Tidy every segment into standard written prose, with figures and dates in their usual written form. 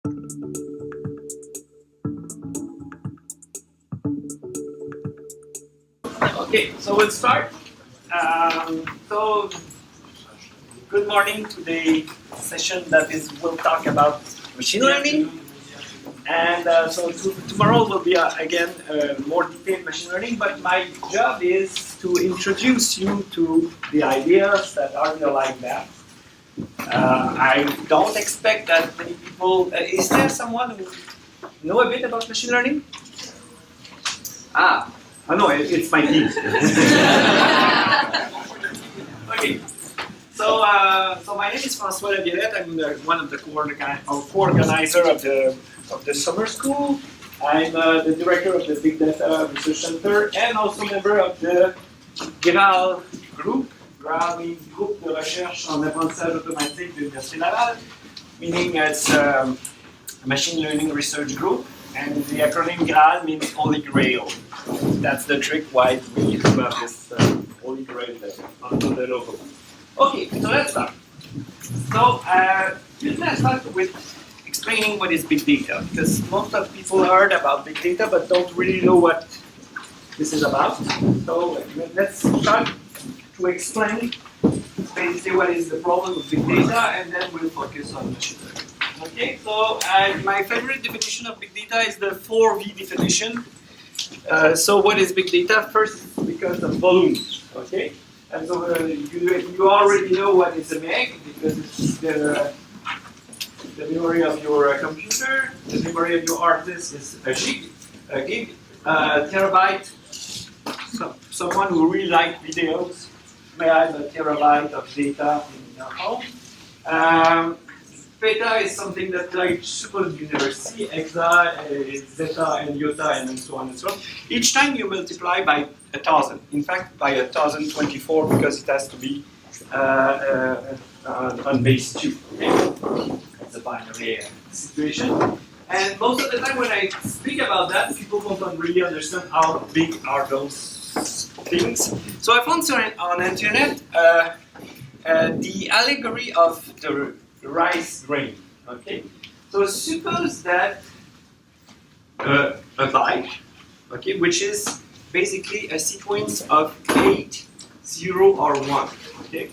Okay, so we'll start. So, good morning to the session that we'll talk about machine learning. And tomorrow will be again more detailed machine learning, but my job is to introduce you to the ideas that are underlying that. I don't expect that many people. Is there someone who know a bit about machine learning? Oh no, it's my team. Okay. So my name is François Laviolette. I'm one of the co-organizer of the summer school. I'm the director of the Big Data Research Center and also member of the GRAL group. GRAL means Groupe de Recherche en Apprentissage Automatique de l'Université Laval, meaning it's a machine learning research group. And the acronym GRAL means Holy Grail. That's the trick why we have this Holy Grail on the logo. Okay, so let's start. So let's start with explaining what is big data, because most of people heard about big data but don't really know what this is about. So let's start to explain basically what is the problem with big data, and then we'll focus on machine learning. Okay, so my favorite definition of big data is the 4V definition. So what is big data? First, because of volume. Okay, and so you already know what is a meg, because it's the memory of your computer. The memory of your hard disk is a gig, terabyte. So someone who really likes videos may have a terabyte of data in their home. Beta is something that, like, suppose you never see, hexa, zeta, and iota, and so on and so on. Each time you multiply by 1,000. In fact, by 1,024, because it has to be on base 2. Okay? It's a binary situation. And most of the time when I speak about that, people don't really understand how big are those things. So I found on the internet the allegory of the rice grain. Okay, so suppose that a byte, okay, which is basically a sequence of 8, 0, or 1. Okay,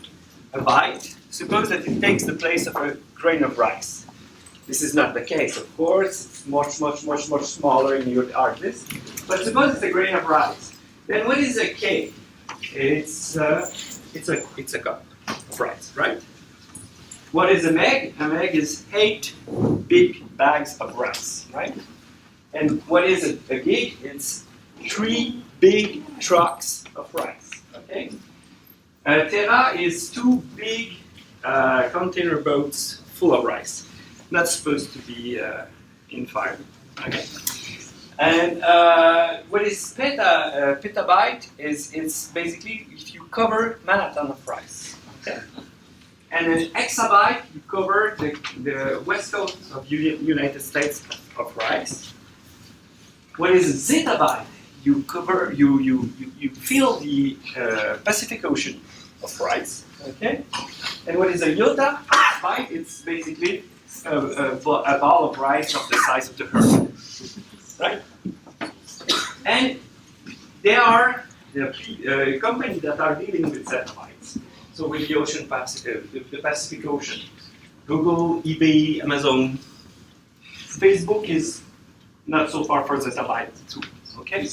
a byte. Suppose that it takes the place of a grain of rice. This is not the case, of course. It's much smaller in your hard disk. But suppose it's a grain of rice. Then what is a K? It's a cup of rice, right? What is a meg? A meg is 8 big bags of rice, right? And what is a gig? It's 3 big trucks of rice, okay? A tera is 2 big container boats full of rice. Not supposed to be in fire, okay? And what is petabyte is it's basically if you cover Manhattan of rice, okay? And an exabyte, you cover the west coast of United States of rice. What is a zettabyte? You cover, you fill the Pacific Ocean of rice. Okay. And what is a iota byte? It's basically a ball of rice of the size of the earth. Right. And there are the companies that are dealing with zettabytes. So with the ocean, the Pacific Ocean, Google, eBay, Amazon, Facebook is not so far for zettabyte too. Okay,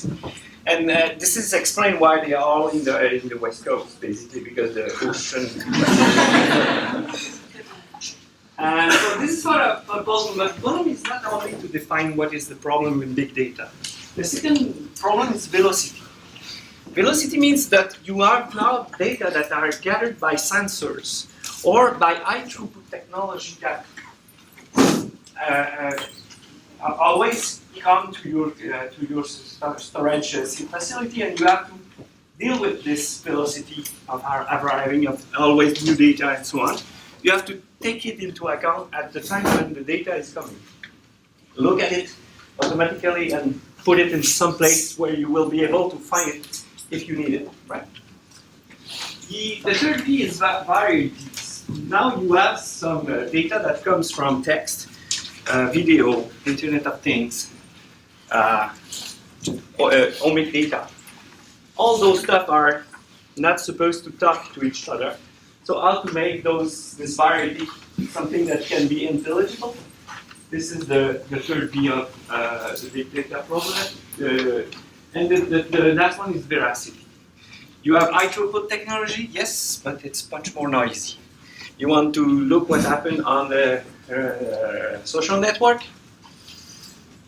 and this is explained why they are all in the West Coast, basically because the ocean. And so this is what a problem. But problem is not only to define what is the problem with big data. The second problem is velocity. Velocity means that you have now data that are gathered by sensors or by high throughput technology that always come to your storage facility, and you have to deal with this velocity of arriving of always new data and so on. You have to take it into account at the time when the data is coming. Look at it automatically and put it in some place where you will be able to find it if you need it, right? The third P is varieties. Now you have some data that comes from text, video, Internet of Things, omic data. All those stuff are not supposed to talk to each other. So how to make this variety something that can be intelligible? This is the third B of the big data problem. And the last one is veracity. You have high throughput technology, yes, but it's much more noisy. You want to look what happened on the social network.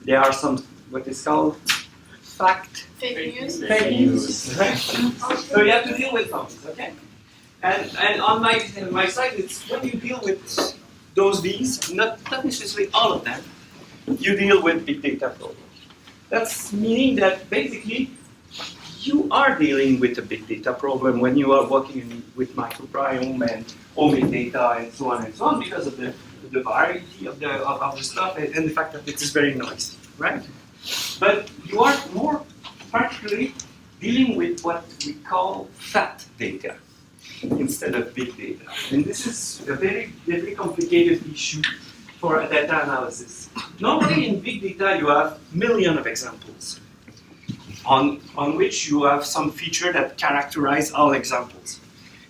There are some, what is called, Fake news. Fake news. Right? So you have to deal with those, okay? And on my side, it's when you deal with those V's, not necessarily all of them, you deal with big data problems. That's meaning that basically you are dealing with a big data problem when you are working with microbiome and omic data and so on because of the variety of the stuff and the fact that it is very noisy, right? But you are more particularly dealing with what we call fat data instead of big data. And this is a very, very complicated issue for data analysis. Normally in big data you have millions of examples on which you have some feature that characterize all examples.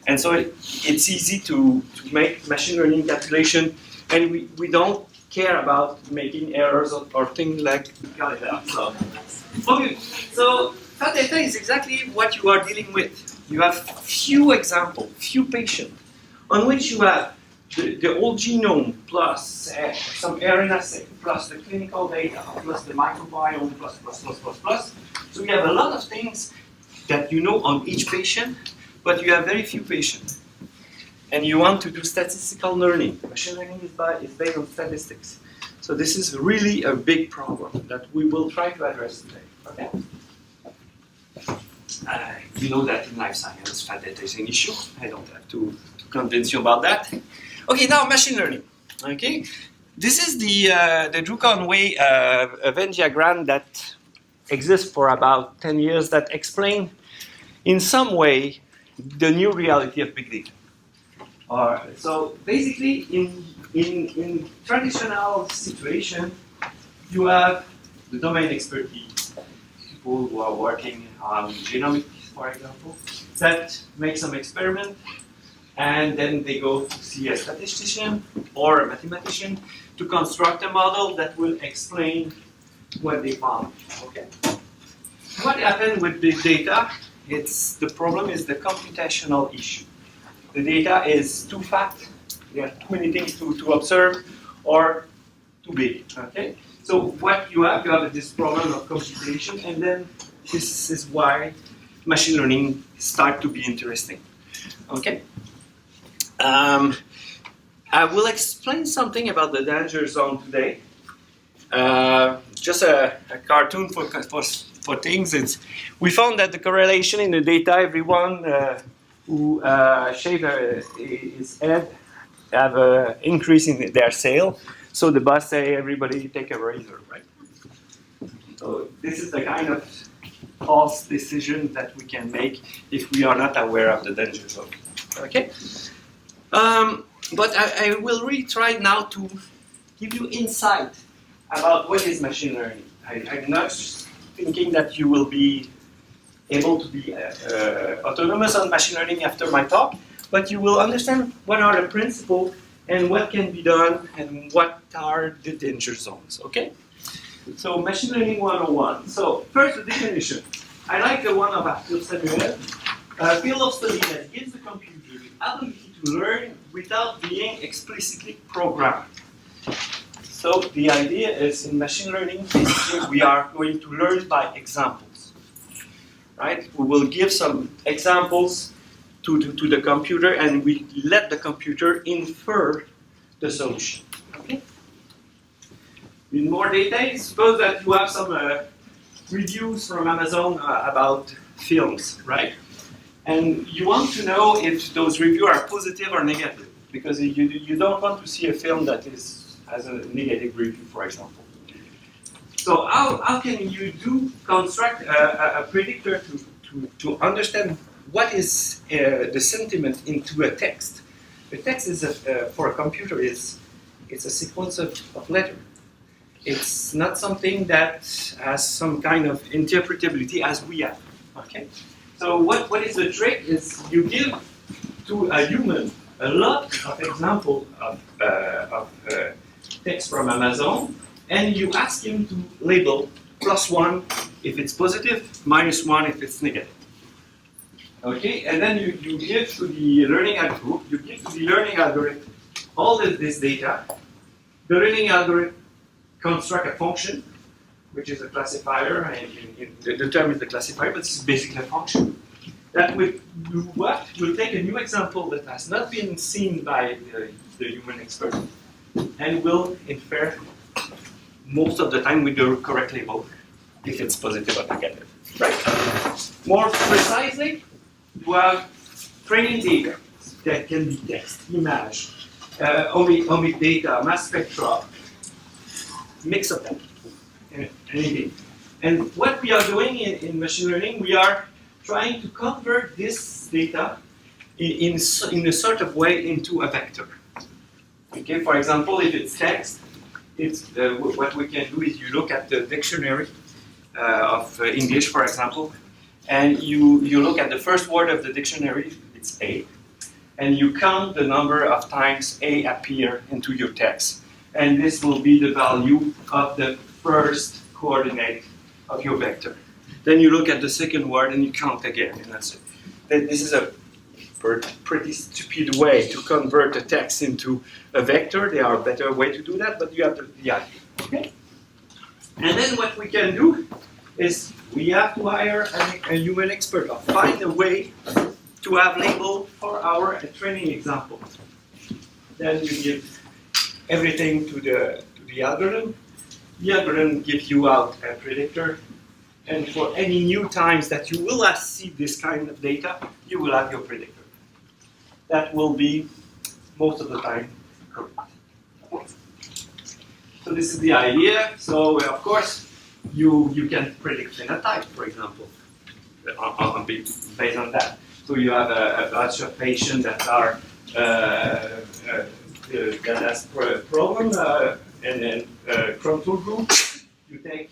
And so it's easy to make machine learning calculation, and we don't care about making errors or things like so. Okay, so fat data is exactly what you are dealing with. You have few examples, few patients, on which you have the whole genome plus some RNA plus the clinical data plus the microbiome plus. So you have a lot of things that you know on each patient, but you have very few patients. And you want to do statistical learning. Machine learning is based on statistics. So this is really a big problem that we will try to address today. Okay? You know that in life science, fat data is an issue. I don't have to convince you about that. Okay, now machine learning. Okay, this is the Drew Conway Venn diagram that exists for about 10 years that explain in some way the new reality of big data. So basically, in traditional situation, you have the domain expertise, people who are working on genomics, for example, that make some experiment, and then they go to see a statistician or a mathematician to construct a model that will explain what they found. Okay. What happened with big data? The problem is the computational issue. The data is too fat, there are too many things to observe, or too big. Okay? So what you have this problem of computation, and then this is why machine learning start to be interesting. Okay? I will explain something about the danger zone today. Just a cartoon for things. We found that the correlation in the data, everyone who shave his head have an increase in their sale. So the boss say, everybody take a razor, right? So this is the kind of false decision that we can make if we are not aware of the danger zone. Okay? But I will really try now to give you insight about what is machine learning. I'm not thinking that you will be able to be autonomous on machine learning after my talk, but you will understand what are the principles and what can be done and what are the danger zones, okay? So machine learning 101. So first the definition. I like the one of Arthur Samuel. A field of study that gives the computer the ability to learn without being explicitly programmed. So the idea is in machine learning, we are going to learn by examples, right? We will give some examples to the computer, and we let the computer infer the solution. Okay? With more data, suppose that you have some reviews from Amazon about films, right? And you want to know if those reviews are positive or negative, because you don't want to see a film that has a negative review, for example. So how can you construct a predictor to understand what is the sentiment into a text? A text is for a computer it's a sequence of letters. it's not something that has some kind of interpretability as we have. Okay. So what is the trick? Is you give to a human a lot of examples of text from Amazon, and you ask him to label +1 if it's positive, -1 if it's negative. Okay, and then you give to the learning algorithm, all this data. The learning algorithm construct a function, which is a classifier, and the term is the classifier, but it's basically a function. That will do what? We'll take a new example that has not been seen by the human expert, and will infer most of the time with the correct label, if it's positive or negative. Right? More precisely, you have training data that can be text, image, omic data, mass spectra, mix of them, anything. And what we are doing in machine learning, we are trying to convert this data in a sort of way into a vector. Okay, for example, if it's text, it's what we can do is you look at the dictionary of English, for example, and you look at the first word of the dictionary, it's A, and you count the number of times A appear into your text. And this will be the value of the first coordinate of your vector. Then you look at the second word and you count again, and that's it. This is a pretty stupid way to convert a text into a vector. There are better ways to do that, but you have the idea. Okay? And then what we can do is we have to hire a human expert or find a way to have label for our training example. Then you give everything to the algorithm. The algorithm gives you out a predictor, and for any new times that you will see this kind of data, you will have your predictor. That will be most of the time correct. So this is the idea. So of course you can predict phenotype, for example, based on that. So you have a bunch of patients that are that has problem and then control group. You take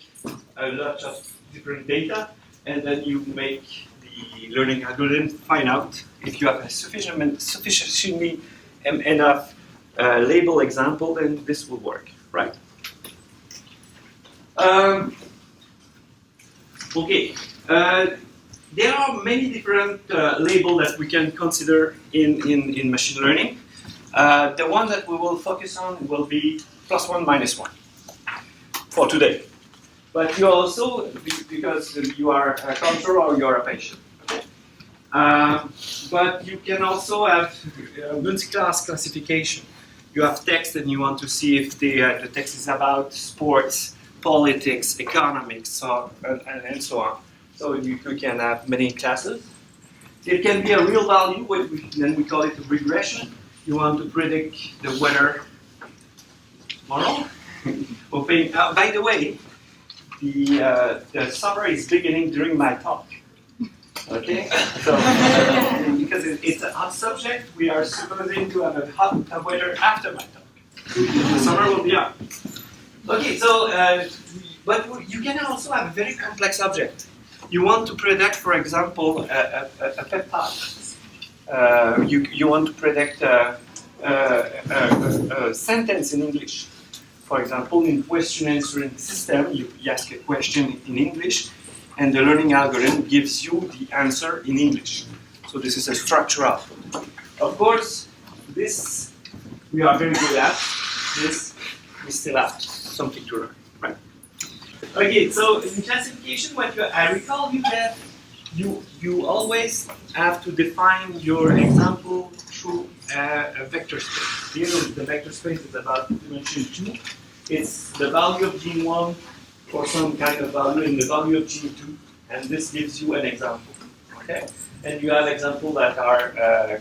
a lot of different data, and then you make the learning algorithm find out if you have a sufficiently enough label example, then this will work, right? Okay. There are many different labels that we can consider in machine learning. The one that we will focus on will be +1, -1 for today. But you also, because you are a control or you are a patient. Okay? But you can also have multi-class classification. You have text and you want to see if the text is about sports, politics, economics, and so on. So you can have many classes. It can be a real value, then we call it a regression. You want to predict the weather tomorrow. By the way, the summer is beginning during my talk. Okay? So, because it's a hot subject, we are supposing to have a hot weather after my talk. The summer will be on. Okay, so, but you can also have a very complex object. You want to predict, for example, a peptide. You want to predict a sentence in English. For example, in question answering system, you ask a question in English, and the learning algorithm gives you the answer in English. So this is a structural output. Of course, this we are very good at. This we still have something to learn, right? Okay, so in classification, I recall you that you always have to define your example through a vector space. Here, the vector space is about dimension 2. It's the value of gene 1 for some kind of value in the value of gene 2, and this gives you an example. Okay, and you have examples that are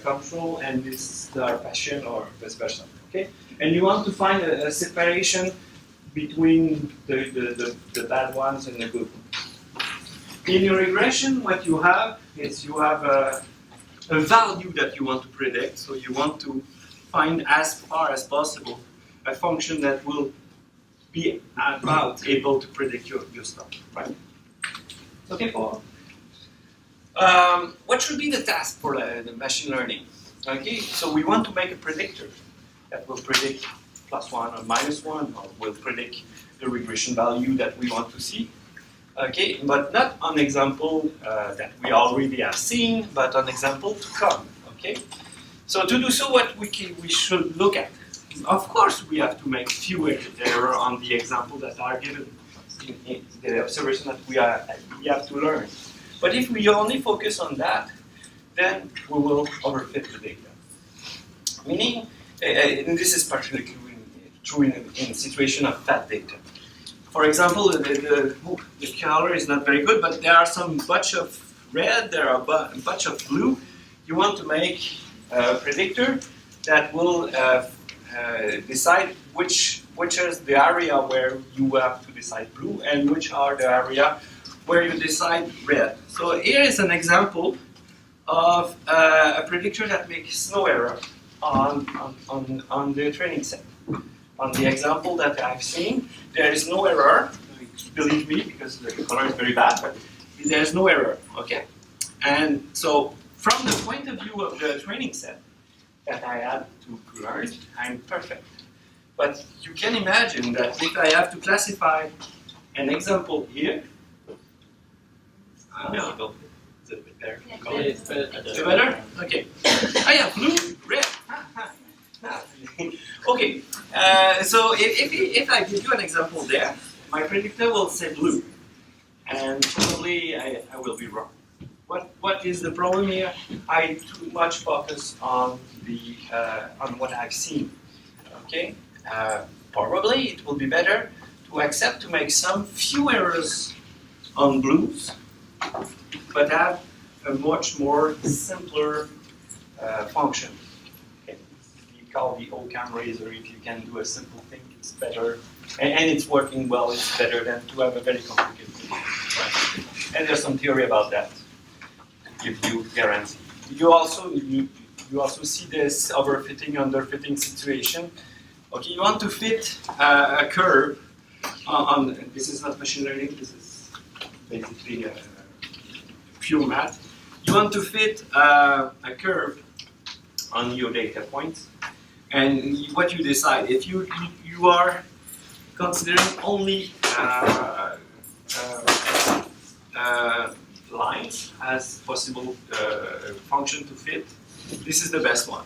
control, and this are patient or vice versa. Okay, and you want to find a separation between the bad ones and the good ones. In your regression, what you have is you have a value that you want to predict. So you want to find as far as possible a function that will be about able to predict your stuff, right? Okay, Paul. What should be the task for the machine learning? Okay, so we want to make a predictor that will predict +1 or -1, or will predict the regression value that we want to see. Okay, but not on example that we already have seen, but on example to come. Okay, so to do so, what we should look at. Of course, we have to make few error on the example that are given in the observation that we have to learn. But if we only focus on that, then we will overfit the data. Meaning, and this is particularly true in situation of fat data. For example, the color is not very good, but there are some bunch of red, there are a bunch of blue. You want to make a predictor that will decide which is the area where you have to decide blue and which are the area where you decide red. So here is an example of a predictor that makes no error on the training set. On the example that I've seen, there is no error. Believe me, because the color is very bad, but there is no error. Okay, and so from the point of view of the training set that I had to learn, I'm perfect. But you can imagine that if I have to classify an example here, no, is it better? It's Better? Okay. I have blue, red. Okay, so if I give you an example there, my predictor will say blue, and probably I will be wrong. What is the problem here? I too much focus on what I've seen. Okay, probably it will be better to accept to make some few errors on blues, but have a much more simpler function. Call the Occam razor. If you can do a simple thing, it's better, and it's working well. It's better than to have a very complicated thing. Right? And there's some theory about that to give you guarantee. You also see this overfitting, underfitting situation. Okay, you want to fit a curve on. This is not machine learning. This is basically pure math. You want to fit a curve on your data points. And what you decide, if you are considering only lines as possible function to fit, this is the best one.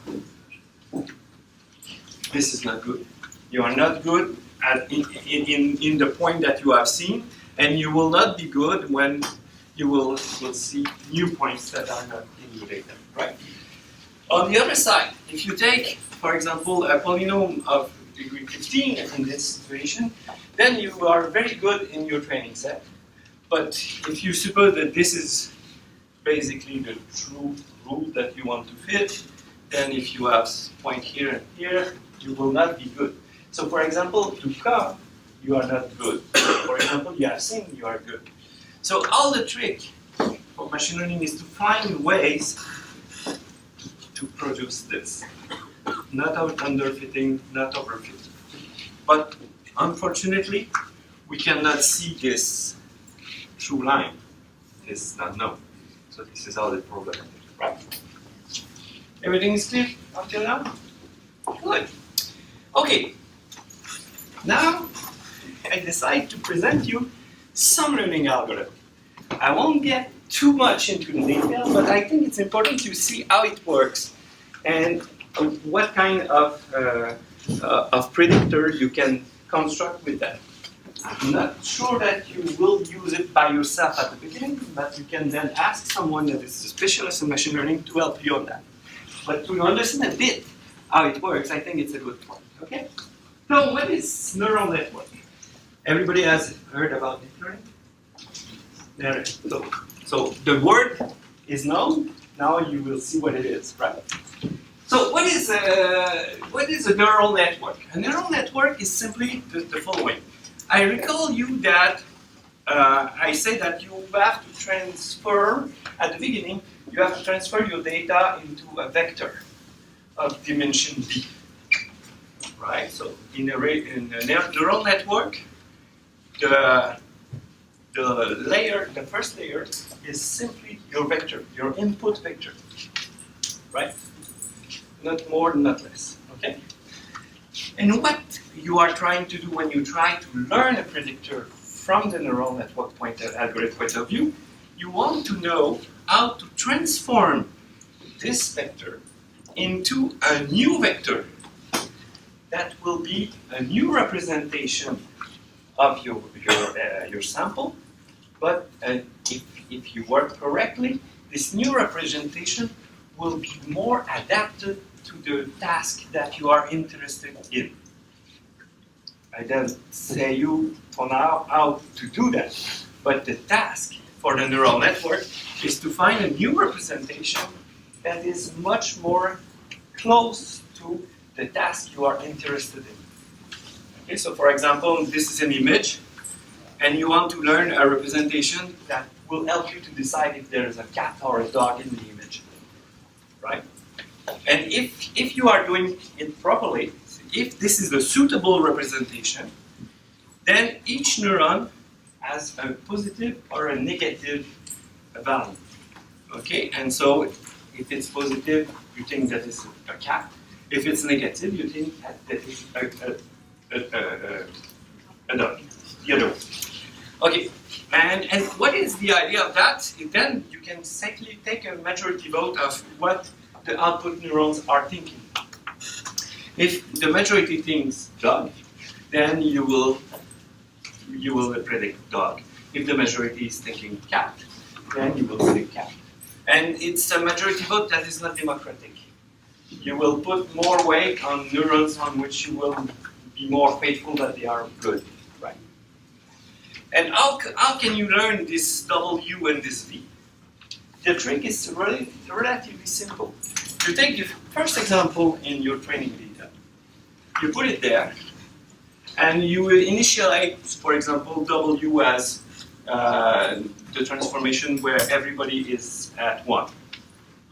This is not good. You are not good in the point that you have seen, and you will not be good when you will see new points that are not in your data, right? On the other side, if you take, for example, a polynomial of degree 15 in this situation, then you are very good in your training set. But if you suppose that this is basically the true rule that you want to fit, then if you have point here and here, you will not be good. So for example, to come, you are not good. For example, you have seen, you are good. So all the trick for machine learning is to find ways to produce this. Not underfitting, not overfitting. But unfortunately, we cannot see this true line. This is not known. So this is all the problem, right? Everything is clear until now? Good. Okay. Now, I decide to present you some learning algorithm. I won't get too much into the detail, but I think it's important to see how it works and what kind of predictor you can construct with that. I'm not sure that you will use it by yourself at the beginning, but you can then ask someone that is a specialist in machine learning to help you on that. But to understand a bit how it works, I think it's a good point. Okay? So what is neural network? Everybody has heard about deep learning? There. So the word is known. Now you will see what it is, right? So what is a neural network? A neural network is simply the following. I recall you that I say that you have to transfer, at the beginning, you have to transfer your data into a vector of dimension d. right? So in a neural network, the first layer is simply your vector, your input vector, right? Not more, not less, okay? And what you are trying to do when you try to learn a predictor from the neural network algorithm point of view, you want to know how to transform this vector into a new vector that will be a new representation of your sample. But if you work correctly, this new representation will be more adapted to the task that you are interested in. I don't say you for now how to do that, but the task for the neural network is to find a new representation that is much more close to the task you are interested in. Okay, so for example, this is an image, and you want to learn a representation that will help you to decide if there is a cat or a dog in the image, right? And if you are doing it properly, if this is a suitable representation, then each neuron has a positive or a negative value. Okay, and so if it's positive, you think that it's a cat. If it's negative, you think that it's a dog. The other one. Okay, and what is the idea of that? Then you can safely take a majority vote of what the output neurons are thinking. If the majority thinks dog, then you will predict dog. If the majority is thinking cat, then you will say cat. And it's a majority vote that is not democratic. You will put more weight on neurons on which you will be more faithful that they are good, right? And how can you learn this W and this V? The trick is relatively simple. You take the first example in your training data, you put it there, and you initialize, for example, W as the transformation where everybody is at 1.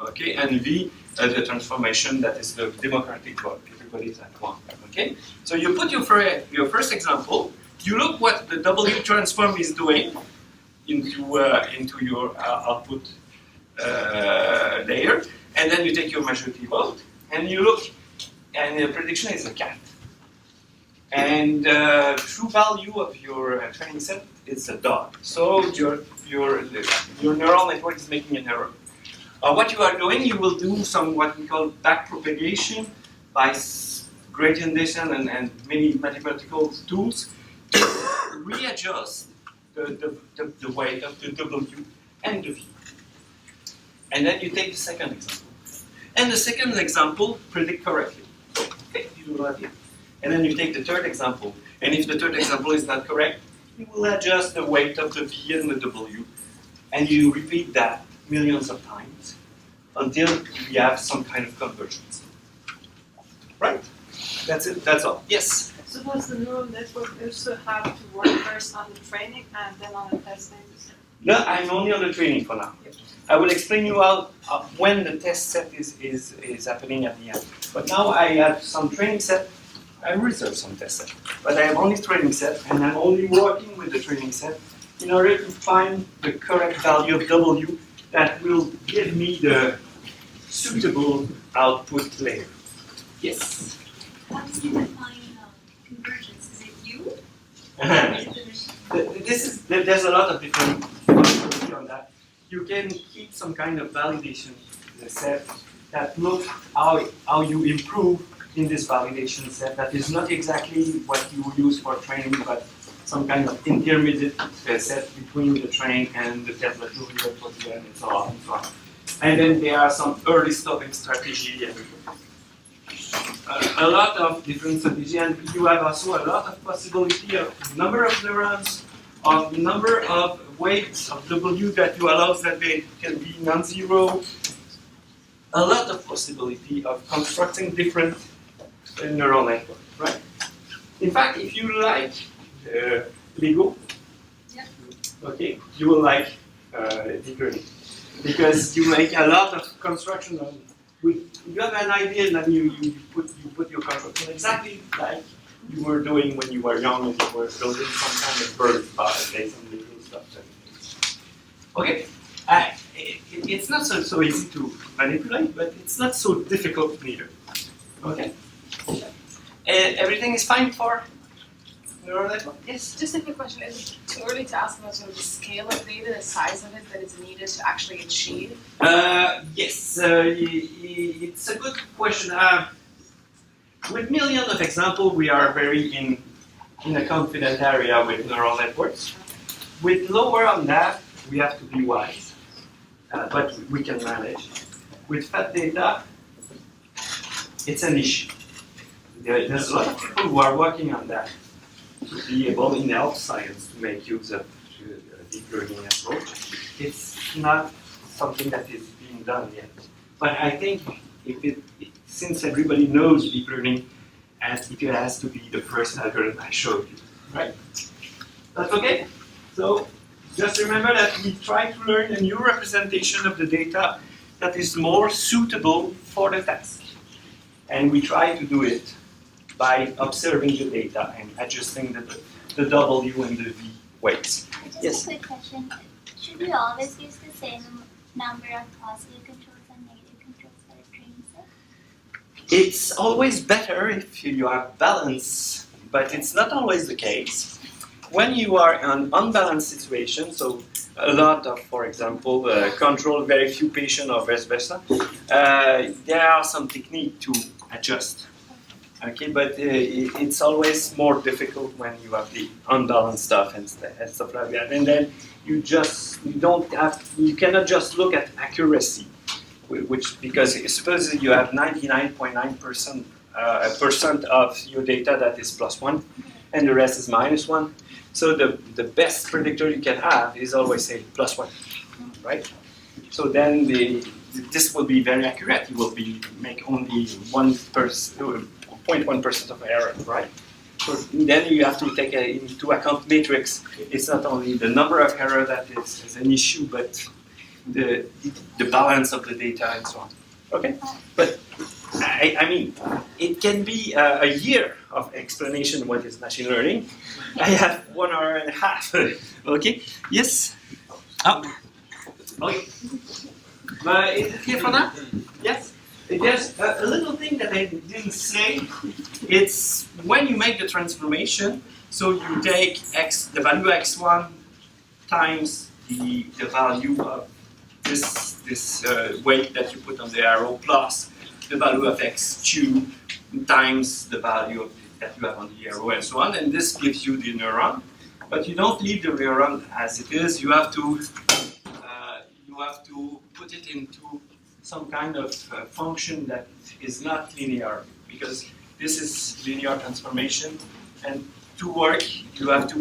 Okay, and V as the transformation that is the democratic vote, everybody is at 1. Okay, so you put your first example, you look what the W transform is doing into your output layer, and then you take your majority vote, and you look, and the prediction is a cat. And the true value of your training set is a dog. So your neural network is making an error. What you are doing, you will do some what we call backpropagation by gradient descent and many mathematical tools to readjust the weight of the W and the V. And then you take the second example. And the second example predict correctly. Okay, you do that here. And then you take the third example. And if the third example is not correct, you will adjust the weight of the V and the W. And you repeat that millions of times until you have some kind of convergence. Right? That's it. That's all. Yes? Suppose the neural network also have to work first on the training and then on the testing? No, I'm only on the training for now. I will explain you how when the test set is happening at the end. But now I have some training set. I reserve some test set. But I have only training set, and I'm only working with the training set in order to find the correct value of W that will give me the suitable output layer. Yes? How do you define convergence? Is it you? Or is it the machine? There's a lot of different possibilities on that. You can keep some kind of validation set that look how you improve in this validation set that is not exactly what you use for training, but some kind of intermediate set between the train and the test that you will put there and so on and so on. And then there are some early stopping strategy and a lot of different strategy, and you have also a lot of possibility of number of neurons, of number of weights of W that you allow that they can be non-zero. A lot of possibility of constructing different neural networks, right? In fact, if you like Lego, yeah. Okay, you will like deep learning because you make a lot of construction you have an idea, and then you put your control in exactly like you were doing when you were young and you were building some kind of bird by some little stuff. Okay, it's not so easy to manipulate, but it's not so difficult neither. Okay, everything is fine for neural network? Yes. Just a quick question. Is it too early to ask about sort of the scale of data, the size of it that is needed to actually achieve? Yes, it's a good question. With millions of examples, we are very in a confident area with neural networks. With lower on that, we have to be wise, but we can manage. With fat data, it's an issue. There's a lot of people who are working on that to be able in health science to make use of deep learning approach. It's not something that is being done yet. But I think since everybody knows deep learning, and it has to be the first algorithm I showed you, right? That's okay? So just remember that we try to learn a new representation of the data that is more suitable for the task. And we try to do it by observing the data and adjusting the W and the V weights. Just Yes. a quick question. Should we always use the same number of positive controls and negative controls for a training set? It's always better if you have balance, but it's not always the case. When you are in unbalanced situation, so a lot of, for example, control, very few patients or vice versa, there are some technique to adjust. Okay, but it's always more difficult when you have the unbalanced stuff and stuff like that. And then you cannot just look at accuracy, which because suppose you have 99.9% percent of your data that is +1, and the rest is -1. So the best predictor you can have is always say +1, right? So then this will be very accurate. You will make only 0.1% of error, right? So then you have to take into account matrix. It's not only the number of error that is an issue, but the balance of the data and so on. Okay, but I mean, it can be a year of explanation what is machine learning. I have 1 hour and a half. Okay, yes. Oh. Okay. But is it clear for now? Yes. There's a little thing that I didn't say. It's when you make the transformation, so you take the value x1 times the value of this weight that you put on the arrow plus the value of x2 times the value that you have on the arrow and so on, and this gives you the neuron. But you don't leave the neuron as it is. You have to put it into some kind of function that is not linear, because this is linear transformation, and to work you have to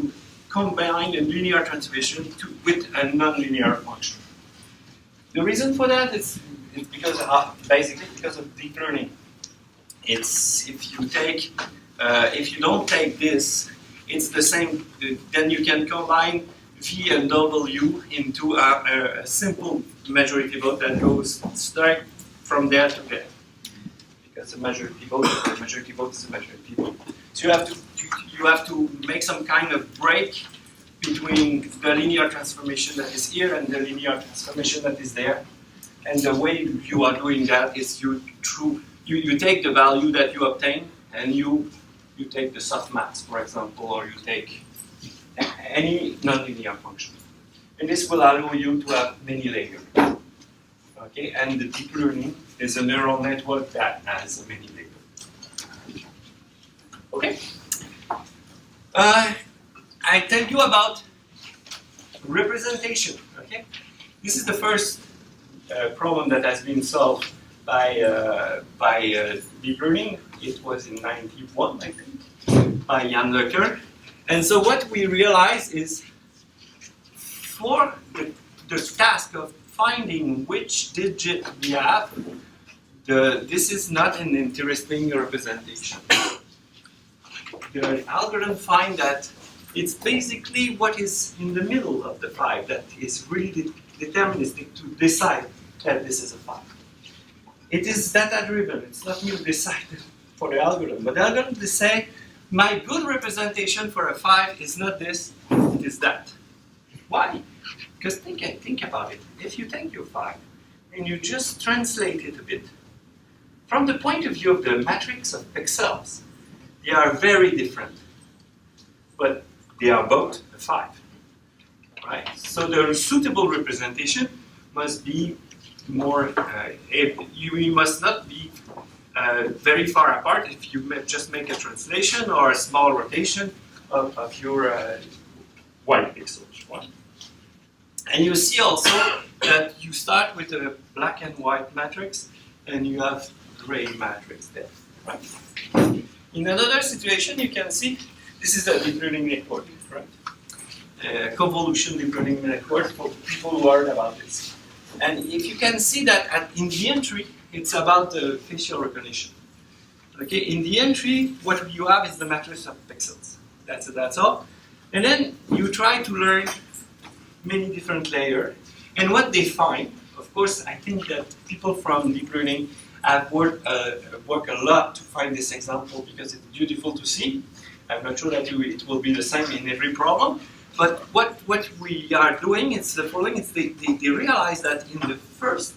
combine a linear transformation with a nonlinear function. The reason for that is because basically because of deep learning. It's if you don't take this, it's the same. Then you can combine V and W into a simple majority vote that goes straight from there to there. Because a majority vote is a majority vote. So you have to make some kind of break between the linear transformation that is here and the linear transformation that is there. And the way you are doing that is you take the value that you obtain and you take the softmax, for example, or you take any nonlinear function. And this will allow you to have many layers. Okay, and the deep learning is a neural network that has many layers. Okay. I tell you about representation. Okay, this is the first problem that has been solved by deep learning. It was in '91, I think, by Jan LeCun. And so what we realize is, for the task of finding which digit we have, this is not an interesting representation. The algorithm finds that it's basically what is in the middle of the 5 that is really deterministic to decide that this is a 5. it is data-driven. It's not me who decided for the algorithm. But the algorithm they say, my good representation for a 5 is not this, it is that. Why? Because think about it. If you take your 5 and you just translate it a bit, from the point of view of the matrix of pixels, they are very different. But they are both a 5. Right? So the suitable representation must be more, you must not be very far apart if you just make a translation or a small rotation of your white pixels. Right? And you see also that you start with a black and white matrix and you have gray matrix there. Right? In another situation, you can see this is a deep learning network, right? Convolution deep learning network for people who heard about this. And if you can see that in the entry, it's about the facial recognition. Okay, in the entry, what you have is the matrix of pixels. That's all. And then you try to learn many different layers. And what they find, of course, I think that people from deep learning have worked a lot to find this example because it's beautiful to see. I'm not sure that it will be the same in every problem. But what we are doing is the following: they realize that in the first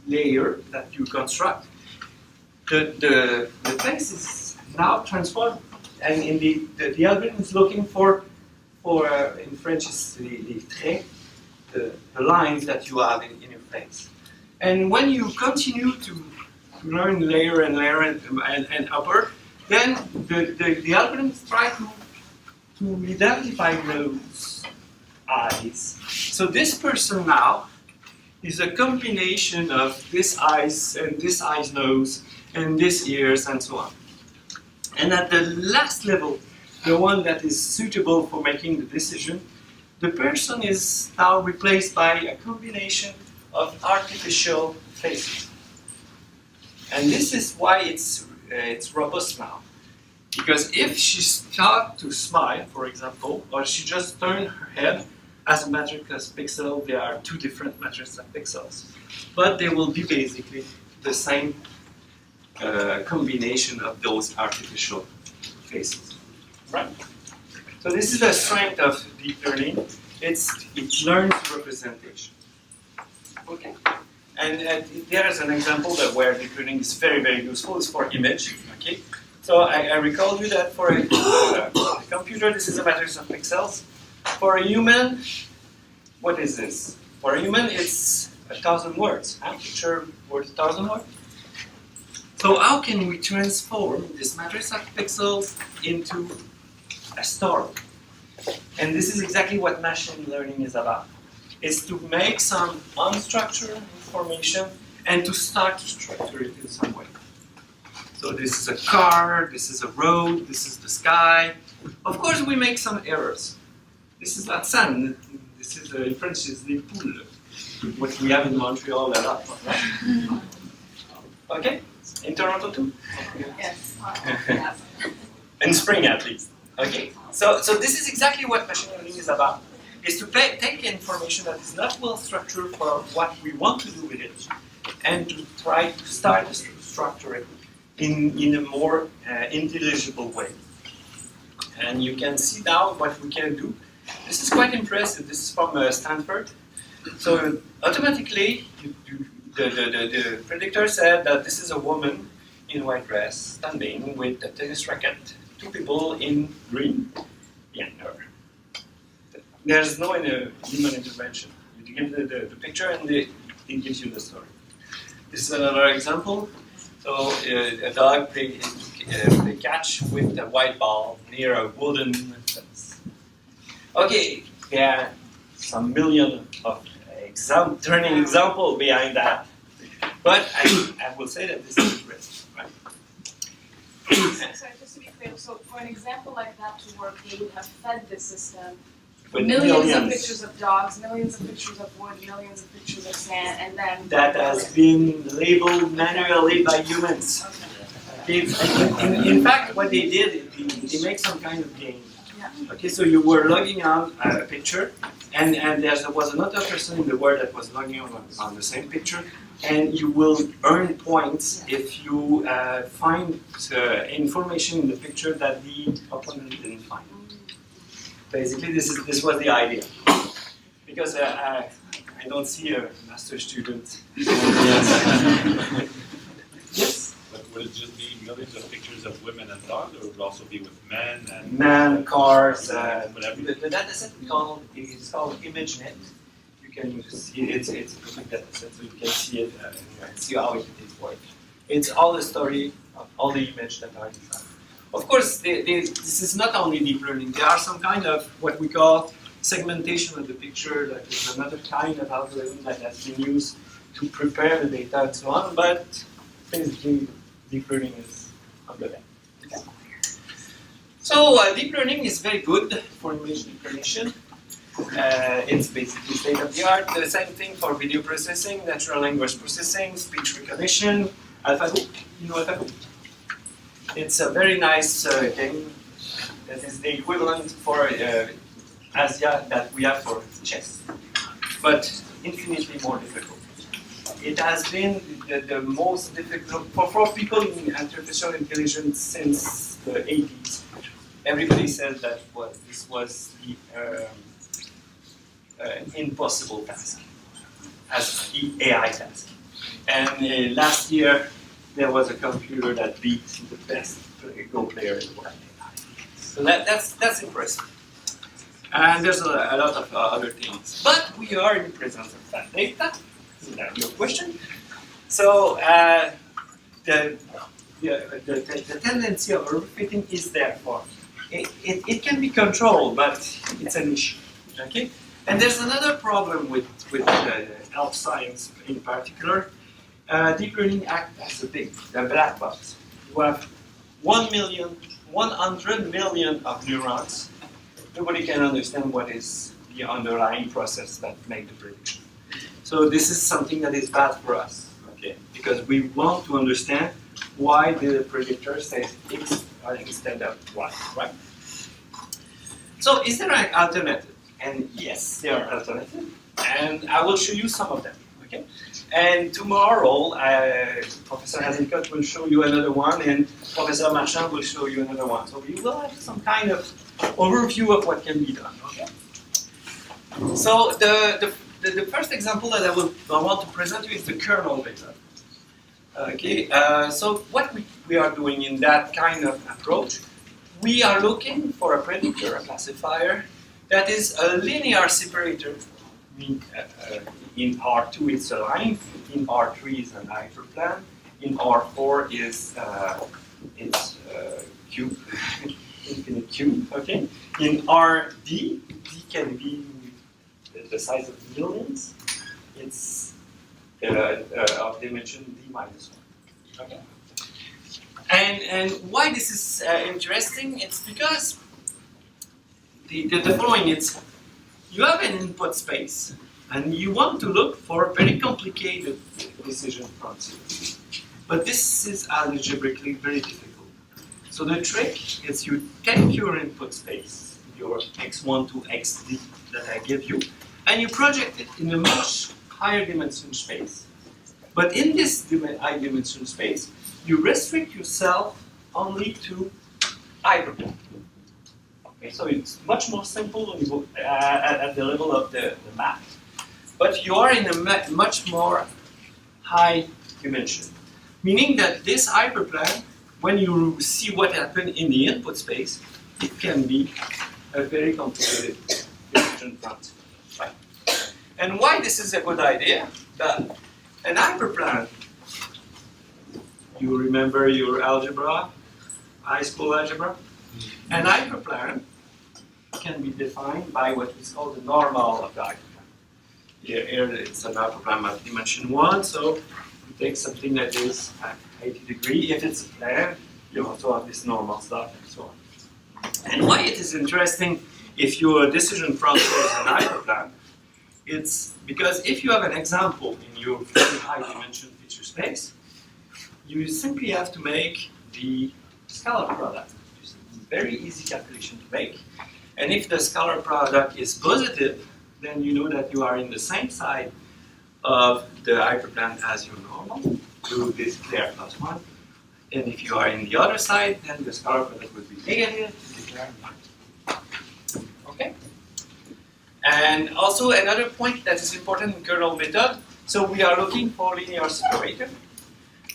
layer that you construct, the face is now transformed, and in the algorithm is looking for in French is les traits, the lines that you have in your face. And when you continue to learn layer and layer and upper, then the algorithms try to identify those eyes. So this person now is a combination of this eyes and this eye's nose and this ears and so on. And at the last level, the one that is suitable for making the decision, the person is now replaced by a combination of artificial faces. And this is why it's robust now. Because if she starts to smile, for example, or she just turns her head as a matrix of pixels, there are two different matrices of pixels. But they will be basically the same combination of those artificial faces. Right? So this is the strength of deep learning. It learns representation. Okay. And there's an example that where deep learning is very, very useful. It's for image. Okay. So I recall you that for a computer, this is a matrix of pixels. For a human, what is this? For a human, it's 1,000 words. A picture worth 1,000 words. So how can we transform this matrix of pixels into a story? And this is exactly what machine learning is about. It's to make some unstructured information and to start to structure it in some way. So this is a car, this is a road, this is the sky. Of course we make some errors. This is not sand, this is in French is the poule, what we have in Montreal a lot. Okay? In Toronto too? Yes. In spring at least. Okay? So this is exactly what machine learning is about. Is to take information that is not well structured for what we want to do with it and to try to start to structure it in a more intelligible way. And you can see now what we can do. This is quite impressive. This is from Stanford. So automatically, the predictor said that this is a woman in white dress standing with a tennis racket, two people in green behind her. There's no human intervention. You give the picture and it gives you the story. This is another example. So a dog play catch with a white ball near a wooden fence. Okay, there are some million of turning example behind that, but I will say that this is impressive, right? Sorry, just to be clear, so for an example like that to work, they would have fed the system With millions of pictures of dogs, millions of pictures of wood, millions of pictures of sand, and then that has been labeled manually by humans. In fact, what they did, they make some kind of game. Yeah. Okay, so you were logging on a picture, and there was another person in the world that was logging on the same picture, and you will earn points if you find information in the picture that the opponent didn't find. Basically, this was the idea. Because I don't see a master student. Yes? But would it just be millions of pictures of women and dogs, or would it also be with men and Man, cars, whatever? the data set is called ImageNet. You can see it's a perfect data set, so you can see it and see how it is working. It's all the story of all the images that are inside. Of course, this is not only deep learning. There are some kind of what we call segmentation of the picture. That is another kind of algorithm that has been used to prepare the data and so on. But basically, deep learning is on the way. Okay. So deep learning is very good for image recognition. It's basically state of the art. The same thing for video processing, natural language processing, speech recognition, AlphaGo. You know AlphaGo? It's a very nice game that is the equivalent for Asia that we have for chess, but infinitely more difficult. It has been the most difficult for people in artificial intelligence since the 80s. Everybody says that this was the impossible task as the AI task. And last year there was a computer that beat the best Go player in the world. So that's impressive. And there's a lot of other things. But we are in the presence of that data. So that's your question. So the tendency of overfitting is there for. It can be controlled, but it's an issue. Okay? And there's another problem with health science in particular. Deep learning acts as a black box. You have 100 million of neurons. Nobody can understand what is the underlying process that makes the prediction. So this is something that is bad for us, okay? Because we want to understand why the predictor says X instead of Y, right? So is there an alternative? And yes, there are alternatives, and I will show you some of them, okay? And tomorrow, Professor Hazelcott will show you another one, and Professor Marchand will show you another one. So you will have some kind of overview of what can be done, okay? So the first example that I want to present you is the kernel data. Okay, so what we are doing in that kind of approach, we are looking for a predictor, a classifier, that is a linear separator. In R2 it's a line, in R3 is an hyperplan, in R4 is cube, infinite cube, okay? In RD, D can be the size of millions, it's of dimension D minus 1, okay? And why this is interesting, it's because the following, it's you have an input space and you want to look for a very complicated decision function. But this is algebraically very difficult. So the trick is you take your input space, your x1 to xd that I give you, and you project it in a much higher dimension space. But in this high dimension space, you restrict yourself only to hyperplane. Okay, so it's much more simple at the level of the map. But you are in a much more high dimension. Meaning that this hyperplane, when you see what happened in the input space, it can be a very complicated decision function. Right? And why this is a good idea? That an hyperplane, you remember your algebra, high school algebra? An hyperplane can be defined by what is called the normal of the hyperplane. Here it's an hyperplane of dimension 1, so you take something that is at 80 degrees. If it's a plane, you also have this normal stuff and so on. And why it is interesting if your decision function is an hyperplane, it's because if you have an example in your very high dimension feature space, you simply have to make the scalar product. It's a very easy calculation to make. And if the scalar product is positive, then you know that you are in the same side of the hyperplane as your normal. You declare +1. And if you are in the other side, then the scalar product would be negative. You declare -1. Okay? And also another point that is important in kernel method, so we are looking for linear separator.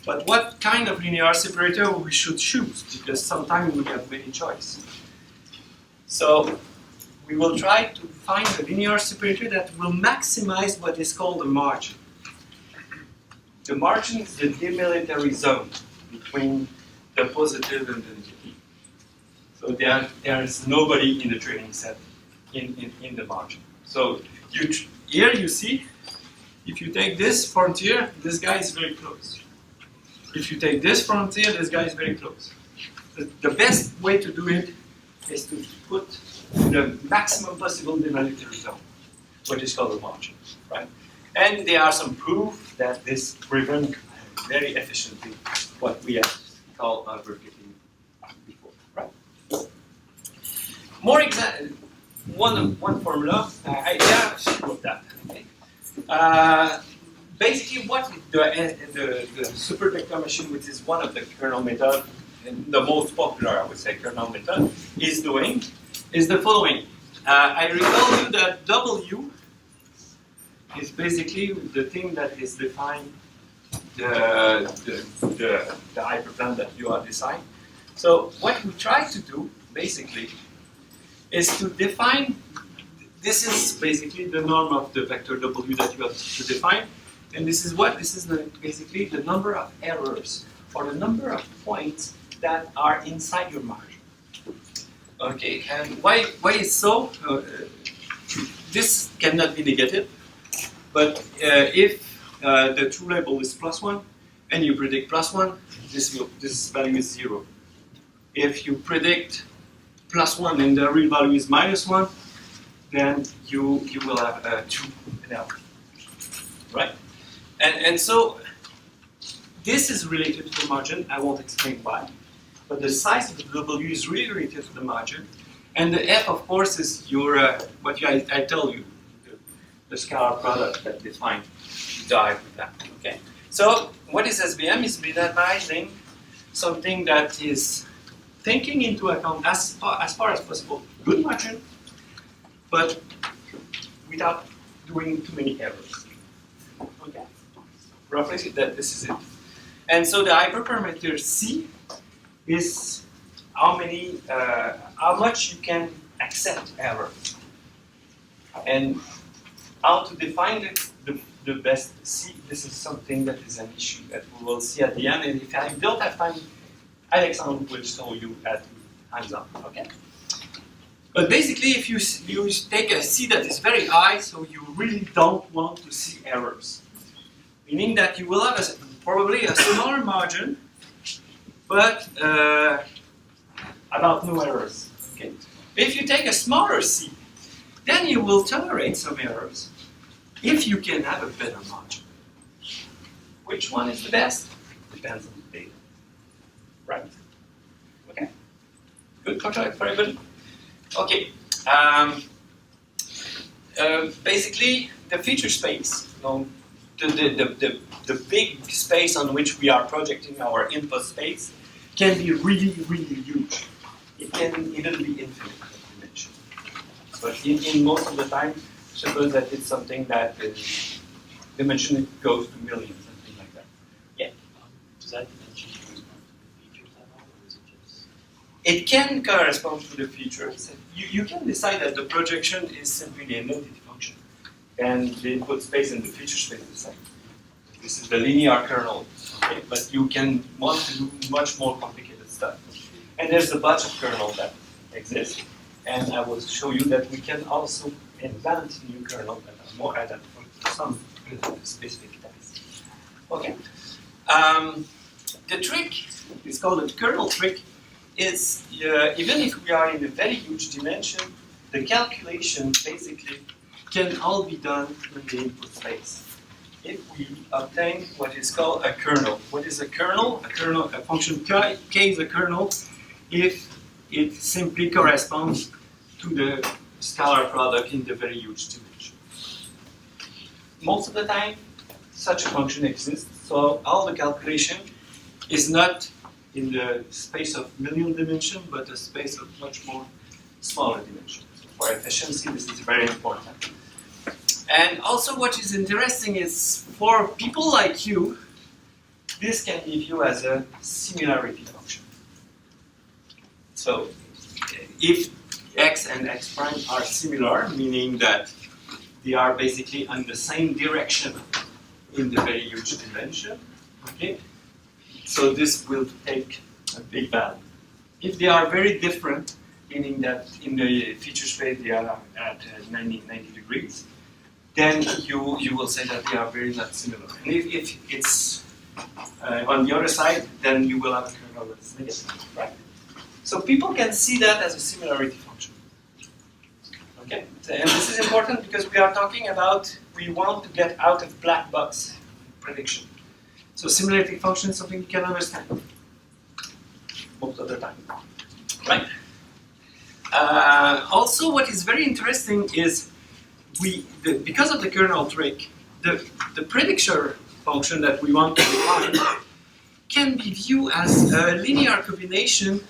But what kind of linear separator we should choose? Because sometimes we have many choices. So we will try to find a linear separator that will maximize what is called a margin. The margin is the demilitary zone between the positive and the negative. So there is nobody in the training set in the margin. So here you see, if you take this frontier, this guy is very close. If you take this frontier, this guy is very close. The best way to do it is to put the maximum possible demilitary zone, what is called a margin, right? And there are some proof that this prevents very efficiently what we have called overfitting before, right? More one formula. I wrote that. Okay. Basically, what the supervector machine, which is one of the kernel method, and the most popular, I would say, kernel method, is doing, is the following. I recall you that W is basically the thing that is defined the hyperplane that you are designing. So what we try to do, basically, is to define, this is basically the norm of the vector W that you have to define. And this is what? This is basically the number of errors or the number of points that are inside your margin. Okay, and why is so? This cannot be negative, but if the true label is +1 and you predict +1, this value is 0. If you predict +1 and the real value is -1, then you will have 2 now, right? And so this is related to the margin. I won't explain why, but the size of the W is really related to the margin, and the F, of course, is your I tell you, the scalar product that defines the hyperplane. Okay. So what is SBM? Is minimizing something that is taking into account as far as possible good margin, but without doing too many errors. Okay. Roughly, this is it. And so the hyperparameter C is how much you can accept error, and how to define the best C. This is something that is an issue that we will see at the end. And if I don't have time, Alexandre will show you at hands on. Okay. But basically, if you take a C that is very high, so you really don't want to see errors. Meaning that you will have probably a smaller margin, but about no errors. Okay. If you take a smaller C, then you will tolerate some errors if you can have a better margin. Which one is the best? Depends on the data. Right? Okay. Good contract for everybody? Okay. Basically, the feature space. The big space on which we are projecting our input space can be really, really huge. It can even be infinite dimension. But in most of the time, suppose that it's something that is dimension goes to millions, something like that. Yeah. Does that dimension correspond to the features at all, or is it just? It can correspond to the features. You can decide that the projection is simply the identity function, and the input space and the feature space is the same. This is the linear kernel, okay? But you can want to do much more complicated stuff. And there's a bunch of kernels that exist, and I will show you that we can also invent new kernels that are more identical to some specific tasks. Okay. The trick is called the kernel trick. Is even if we are in a very huge dimension, the calculation basically can all be done in the input space. If we obtain what is called a kernel. What is a kernel? A function k is a kernel if it simply corresponds to the scalar product in the very huge dimension. Most of the time, such a function exists, so all the calculation is not in the space of million dimension, but a space of much more smaller dimension. So for efficiency, this is very important. And also what is interesting is for people like you, this can be viewed as a similarity function. So if x and x prime are similar, meaning that they are basically on the same direction in the very huge dimension, okay? So this will take a big value. If they are very different, meaning that in the feature space they are at 90 degrees, then you will say that they are very not similar. And if it's on the other side, then you will have a kernel that is negative, right? So people can see that as a similarity function. Okay, and this is important because we are talking about, we want to get out of black box prediction. So similarity function is something you can understand most of the time, right? Also, what is very interesting is because of the kernel trick, the prediction function that we want to define can be viewed as a linear combination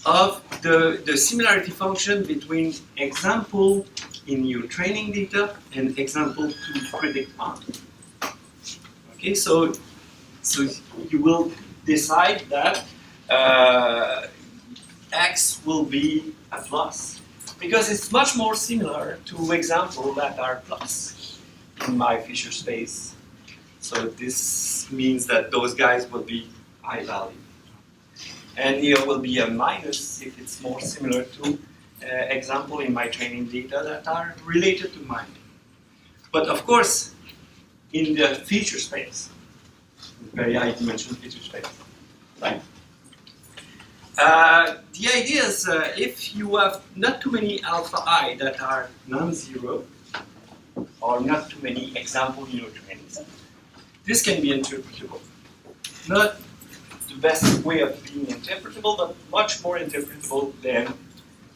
of the similarity function between example in your training data and example to predict on. Okay, so you will decide that x will be a plus because it's much more similar to examples that are plus in my feature space. So this means that those guys will be high value. And here will be a minus if it's more similar to example in my training data that are related to mine. But of course, in the feature space, very high dimension feature space, right? The idea is if you have not too many alpha I that are non-zero, or not too many examples in your training set, this can be interpretable. Not the best way of being interpretable, but much more interpretable than,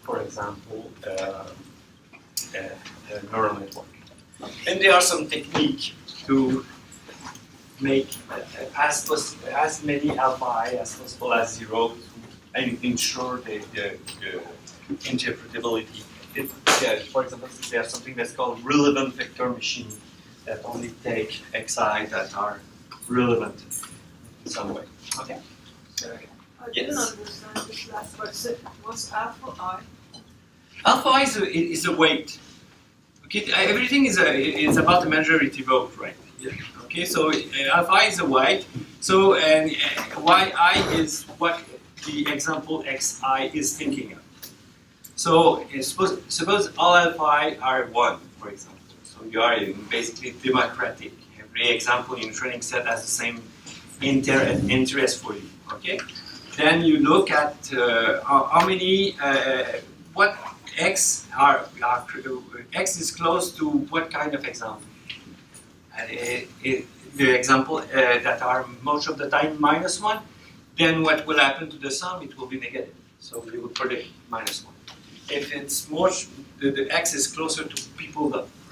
for example, a neural network. And there are some techniques to make as many alpha I as possible as zero and ensure the interpretability. For example, there's something that's called relevant vector machine that only take xi that are relevant in some way. Okay. I didn't understand this last part. So what's alpha I? Alpha I is a weight. Okay, everything is about the majority vote, right? Yeah. Okay, so alpha I is a weight. So and yi is what the example xi is thinking of. So suppose all alpha I are 1, for example. So you are basically democratic. Every example in training set has the same interest for you. Okay. Then you look at how many what x are x is close to what kind of example. The example that are most of the time -1. Then what will happen to the sum? It will be negative. So we will predict -1. If it's more, the x is closer to people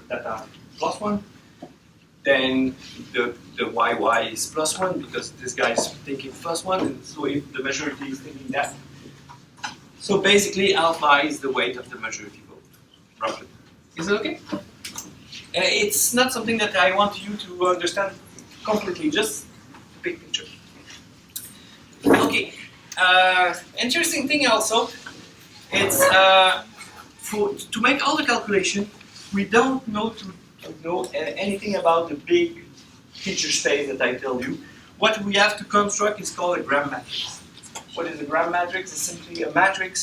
that are +1, then the yy is +1 because this guy is thinking +1, and so if the majority is thinking that. So basically, alpha I is the weight of the majority vote, roughly. Is it okay? It's not something that I want you to understand completely, just big picture. Okay, interesting thing also, it's to make all the calculation, we don't know anything about the big feature space that I told you. What we have to construct is called a gram matrix. What is a gram matrix? It's simply a matrix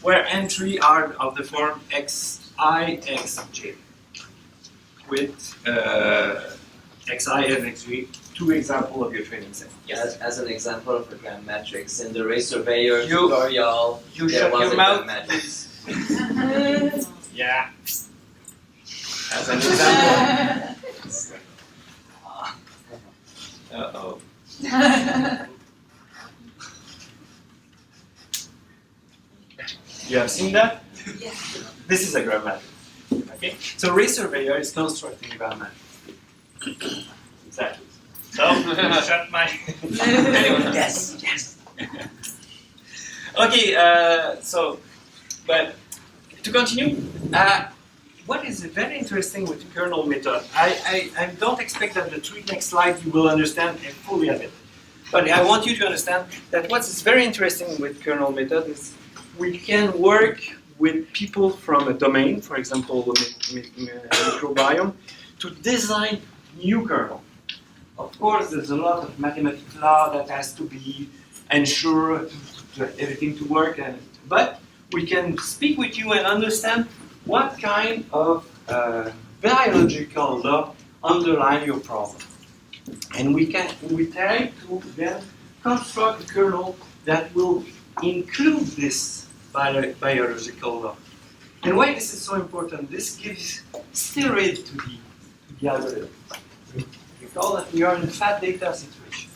where entries are of the form xi, xj, with xi and xj, 2 examples of your training set. Yes. As an example of a gram matrix, in the Ray Surveyor You- tutorial, You there shut was your a mouth, gram matrix. Yeah. As an example. Uh-oh. You have seen that? This is a Gram matrix. Okay? So Ray Surveyor is constructing a Gram matrix. Exactly. So, shut my. Anyway, yes. Okay, but to continue, what is very interesting with the kernel method, I don't expect that the 3 next slides you will understand fully of it. But I want you to understand that what is very interesting with kernel method is we can work with people from a domain, for example, microbiome, to design new kernel. Of course, there's a lot of mathematical law that has to be ensured to everything to work, but we can speak with you and understand what kind of biological law underlie your problem. And we try to then construct a kernel that will include this biological law. And why this is so important? This gives steroid to the algorithm. Recall that we are in a fat data situation.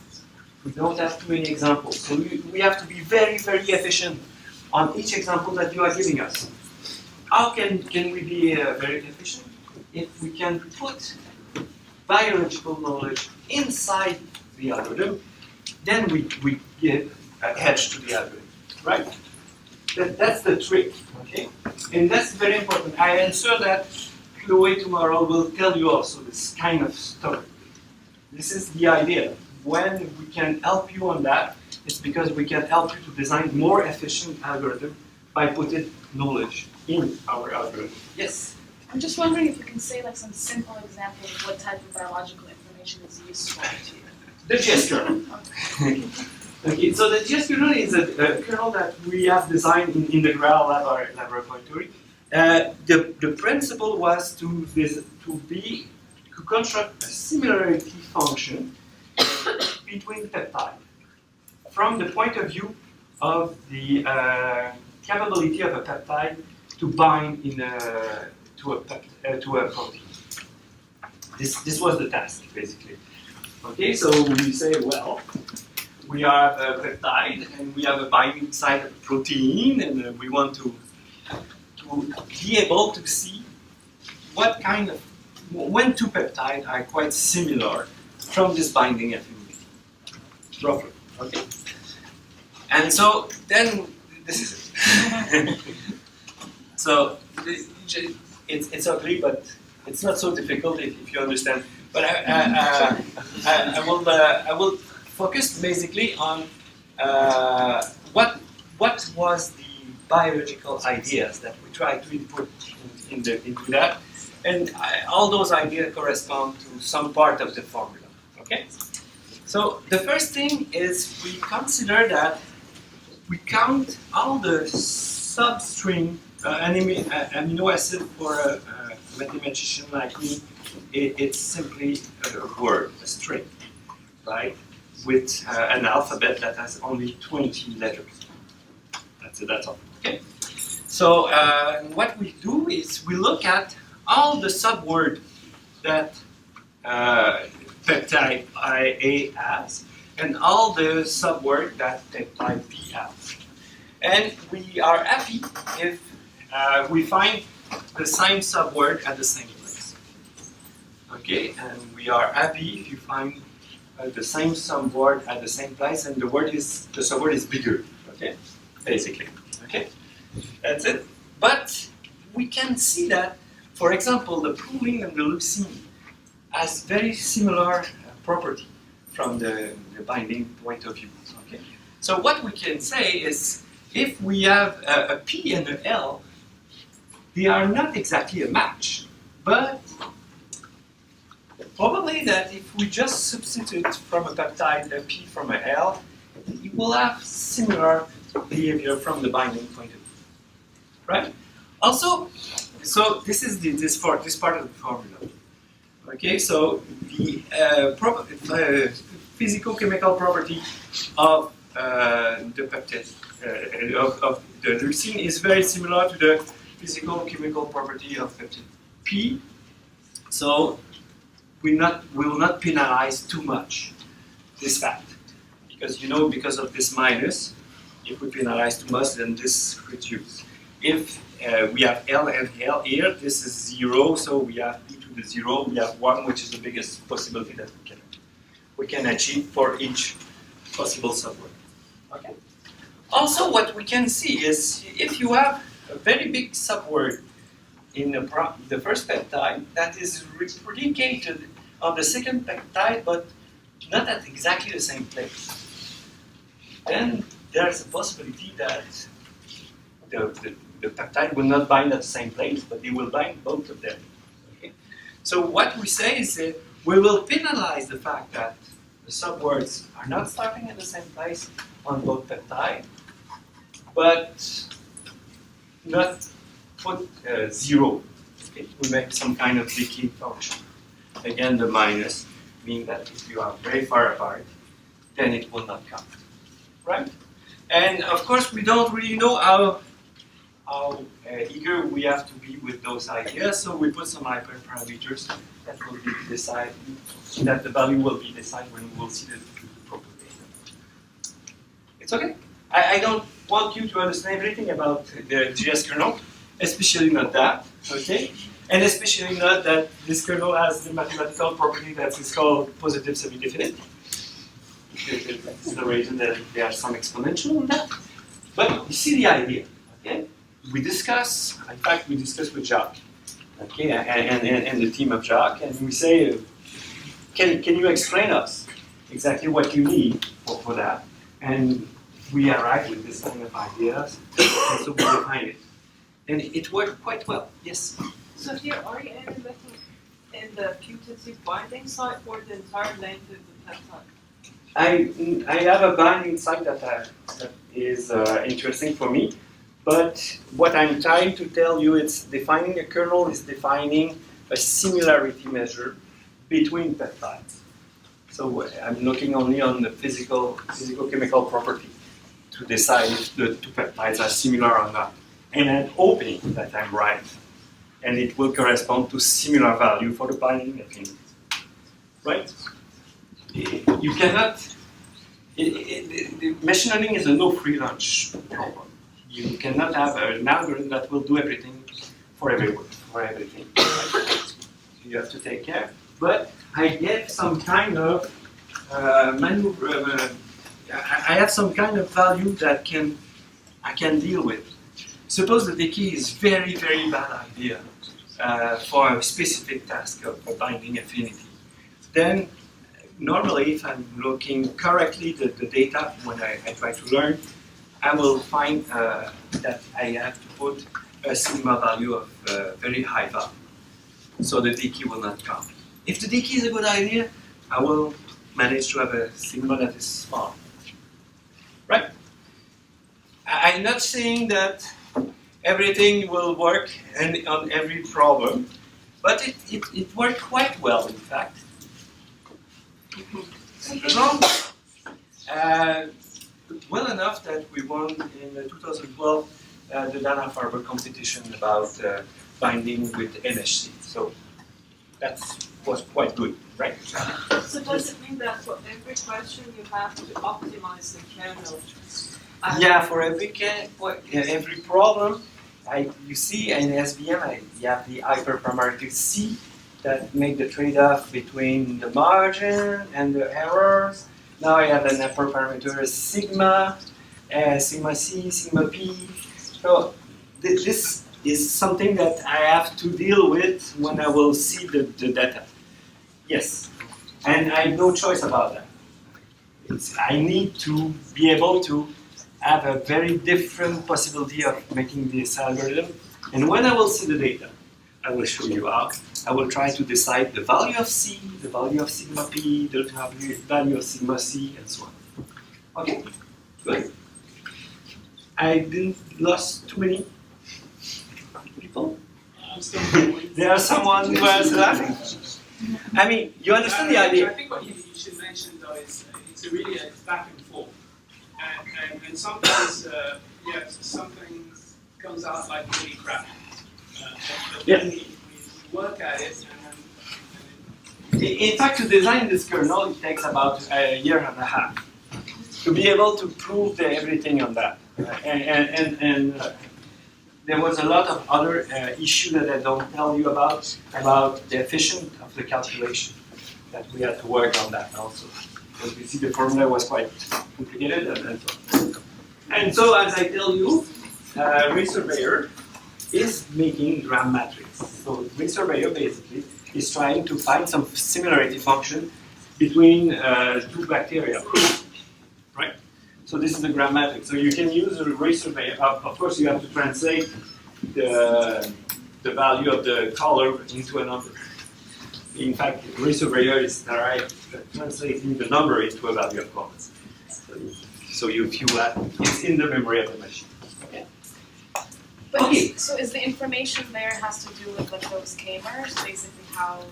We don't have too many examples, so we have to be very, very efficient on each example that you are giving us. How can we be very efficient? If we can put biological knowledge inside the algorithm, then we give an edge to the algorithm, right? That's the trick, okay? And that's very important. I am sure that Chloe tomorrow will tell you also this kind of story. This is the idea. When we can help you on that, it's because we can help you to design more efficient algorithm by putting knowledge in our algorithm. Yes? I'm just wondering if you can say like some simple examples of what type of biological information is useful to you. The GS kernel. Okay, so the GS kernel is a kernel that we have designed in the Graal laboratory. The principle was to construct a similarity function between peptides from the point of view of the capability of a peptide to bind to a protein. This was the task, basically. Okay, so we say, well, we have a peptide and we have a binding site of a protein, and we want to be able to see what kind of, when two peptides are quite similar from this binding affinity, roughly. Okay, and so then this is it. So it's ugly, but it's not so difficult if you understand. But I will focus basically on what was the biological ideas that we try to input into that, and all those ideas correspond to some part of the formula. Okay. So the first thing is we consider that we count all the substring amino acid for a mathematician like me. It's simply a word, a string, right? With an alphabet that has only 20 letters. That's all. Okay. So what we do is we look at all the subwords that peptide A has, and all the subwords that peptide B has. And we are happy if we find the same subword at the same place. Okay, and we are happy if you find the same subword at the same place, and the subword is bigger. Okay, basically. Okay, that's it. But we can see that, for example, the proline and the leucine has very similar property from the binding point of view. Okay, so what we can say is, if we have a P and a L, they are not exactly a match, but probably that if we just substitute from a peptide a P from a L, you will have similar behavior from the binding point of view, right? Also, so this is this part of the formula. Okay, so the physical-chemical property of the peptide of the leucine is very similar to the physical-chemical property of peptide P. So we will not penalize too much this fact, because because of this minus, if we penalize too much, then this reduces. if we have L and L here, this is 0, so we have e to the 0, we have 1, which is the biggest possibility that we can achieve for each possible subword. Okay. Also, what we can see is if you have a very big subword in the first peptide that is replicated on the second peptide, but not at exactly the same place, then there's a possibility that the peptide will not bind at the same place, but it will bind both of them. Okay? So what we say is that we will penalize the fact that the subwords are not starting at the same place on both peptides, but not put 0. Okay? We make some kind of decay function. Again, the minus means that if you are very far apart, then it will not count. Right? And of course, we don't really know how eager we have to be with those ideas, so we put some hyperparameters that will be decided, that the value will be decided when we will see the proper data. It's okay? I don't want you to understand everything about the GS kernel, especially not that, okay? And especially not that this kernel has the mathematical property that is called positive semi-definite. That's the reason that there are some exponential on that. But you see the idea, okay? We discuss, in fact, we discuss with Jacques, okay, and the team of Jacques, and we say, can you explain us exactly what you need for that? And we arrive with this kind of ideas, and so we define it. And it worked quite well, yes? So here, are you only looking in the putative binding site or the entire length of the peptide? I have a binding site that is interesting for me, but what I'm trying to tell you is defining a kernel is defining a similarity measure between peptides. So I'm looking only on the physical-chemical property to decide if the two peptides are similar or not. And I'm hoping that I'm right, and it will correspond to similar value for the binding affinity. Right? You cannot. Machine learning is a no free lunch problem. You cannot have an algorithm that will do everything for everything. You have to take care. But I get some kind of maneuver. I have some kind of value that I can deal with. Suppose the decay is very, very bad idea for a specific task of binding affinity. Then normally, if I'm looking correctly the data when I try to learn, I will find that I have to put a sigma value of very high value. So the decay will not count. If the decay is a good idea, I will manage to have a sigma that is small. Right? I'm not saying that everything will work on every problem, but it worked quite well, in fact. Well enough that we won in 2012 the Dana-Farber competition about binding with MHC. So that was quite good, right? So does it mean that for every question you have to optimize the kernel? Yeah, for every problem, you see in SVM you have the hyperparameter C that make the trade-off between the margin and the errors. Now I have an hyperparameter sigma, sigma C, sigma P. So this is something that I have to deal with when I will see the data. Yes, and I have no choice about that. I need to be able to have a very different possibility of making this algorithm. And when I will see the data, I will show you how. I will try to decide the value of C, the value of sigma P, the value of sigma C, and so on. Okay, good. I didn't lost too many people. There are someone who is laughing. I mean, you understand the idea. I think what you should mention though is it's really a back and forth. And sometimes, something comes out like really crap. But then we work at it and then... In fact, to design this kernel, it takes about a year and a half to be able to prove everything on that. there was a lot of other issue that I don't tell you about the efficiency of the calculation that we had to work on that also. Because we see the formula was quite complicated and so on. And so, as I tell you, Ray Surveyor is making gram matrix. So Ray Surveyor basically is trying to find some similarity function between two bacteria, right? So this is the gram matrix. So you can use a Ray Surveyor. Of course, you have to translate the value of the color into a number. In fact, Ray Surveyor is translating the number into a value of colors. So if you add, it's in the memory of the machine. Okay. But Okay. so is the information there has to do with like those k-mers, basically how,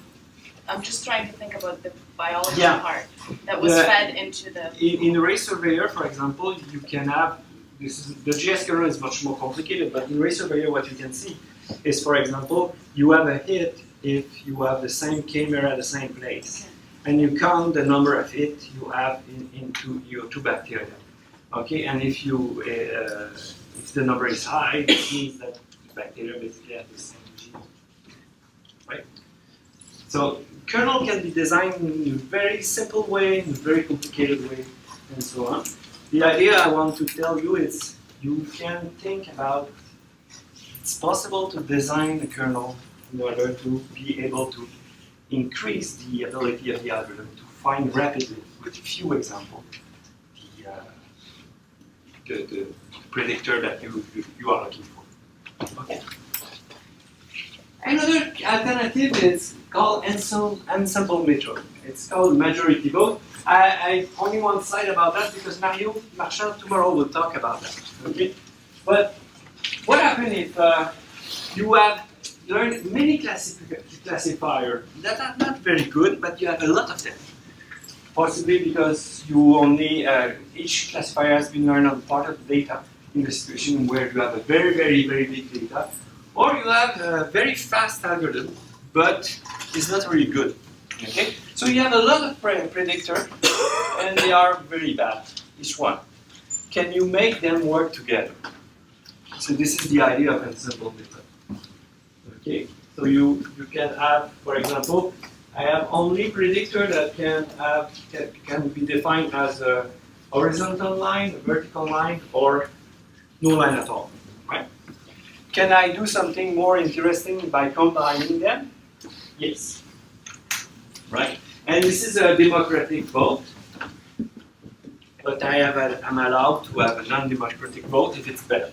I'm just trying to think about the biology Yeah. part that was The- fed into the. In Ray Surveyor, for example, you can have the GS kernel is much more complicated, but in Ray Surveyor, what you can see is, for example, you have a hit if you have the same k-mer at the same place, and you count the number of hits you have into your two bacteria. Okay, and if the number is high, it means that the bacteria basically have the same gene, right? So kernel can be designed in a very simple way, in a very complicated way, and so on. The idea I want to tell you is you can think about it's possible to design a kernel in order to be able to increase the ability of the algorithm to find rapidly, with few examples, the predictor that you are looking for. Okay. Another alternative is called ensemble method. It's called majority vote. I only one slide about that because Mario Marchand tomorrow will talk about that. Okay. But what happens if you have learned many classifiers that are not very good, but you have a lot of them? Possibly because you only each classifier has been learned on part of the data in the situation where you have a very, very, very big data, or you have a very fast algorithm, but it's not really good. Okay, so you have a lot of predictors, and they are very bad, each one. Can you make them work together? So this is the idea of ensemble method. Okay, so you can have, for example, I have only predictor that can be defined as a horizontal line, a vertical line, or no line at all. Right? Can I do something more interesting by combining them? Yes. Right? And this is a democratic vote, but I'm allowed to have a non-democratic vote if it's better.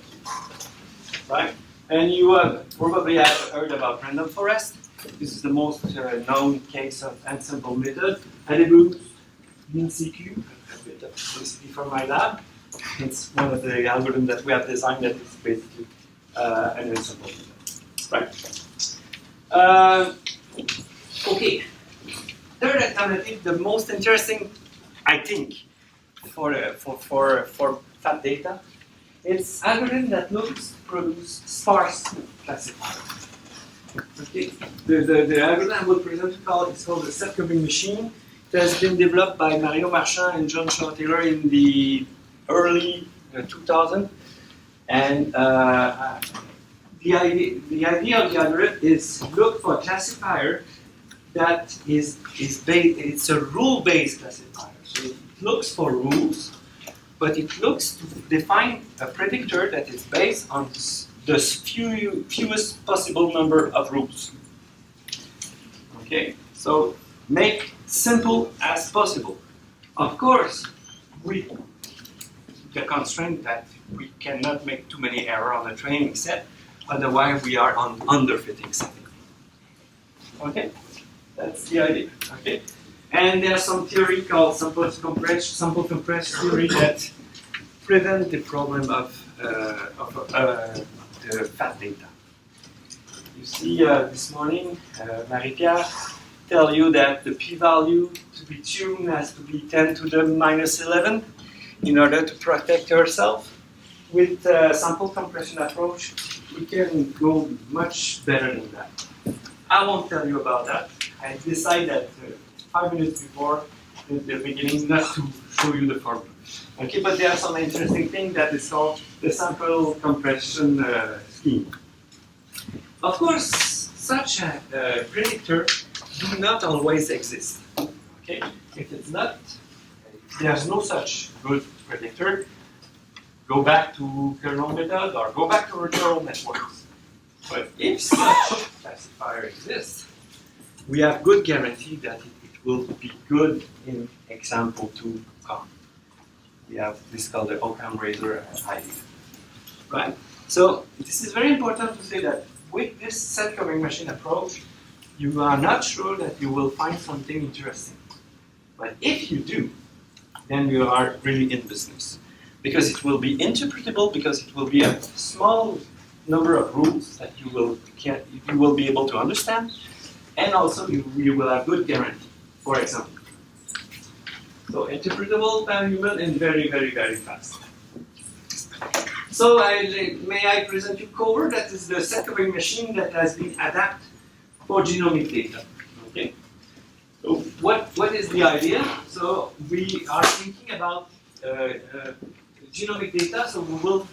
Right? And you probably have heard about random forest. This is the most known case of ensemble method. Adeboost, MinCQ, a bit of publicity from my lab. It's one of the algorithms that we have designed that is basically an ensemble method. Right? Okay. Third alternative, the most interesting, I think, for fat data, it's algorithm that looks to produce sparse classifiers. Okay. The algorithm I will present is called the set-covering machine. It has been developed by Mario Marchand and John Shaw Taylor in the early 2000s. And the idea of the algorithm is look for a classifier that is based. It's a rule-based classifier. So it looks for rules, but it looks to define a predictor that is based on the fewest possible number of rules. Okay, so make simple as possible. Of course, with the constraint that we cannot make too many errors on the training set, otherwise we are on underfitting setting. Okay, that's the idea. Okay, and there's some theory called sample compressed theory that prevent the problem of the fat data. You see, this morning, Marie-Pierre tell you that the p-value to be tuned has to be 10 to the minus 11 in order to protect yourself. With sample compression approach, we can go much better than that. I won't tell you about that. I decided that 5 minutes before the beginning not to show you the formula. Okay, but there are some interesting things that is called the sample compression scheme. Of course, such a predictor do not always exist. Okay, if it's not, there's no such good predictor. Go back to kernel method or go back to neural networks. But if such classifier exists, we have good guarantee that it will be good in example to come. We have this called the Occam razor idea, right? So this is very important to say that with this set covering machine approach, you are not sure that you will find something interesting. But if you do, then you are really in business. Because it will be interpretable, because it will be a small number of rules that you will be able to understand, and also you will have good guarantee, for example. So interpretable, valuable, and very, very, very fast. So may I present you Cover? That is the set covering machine that has been adapted for genomic data. Okay. So what is the idea? So we are thinking about genomic data. So we will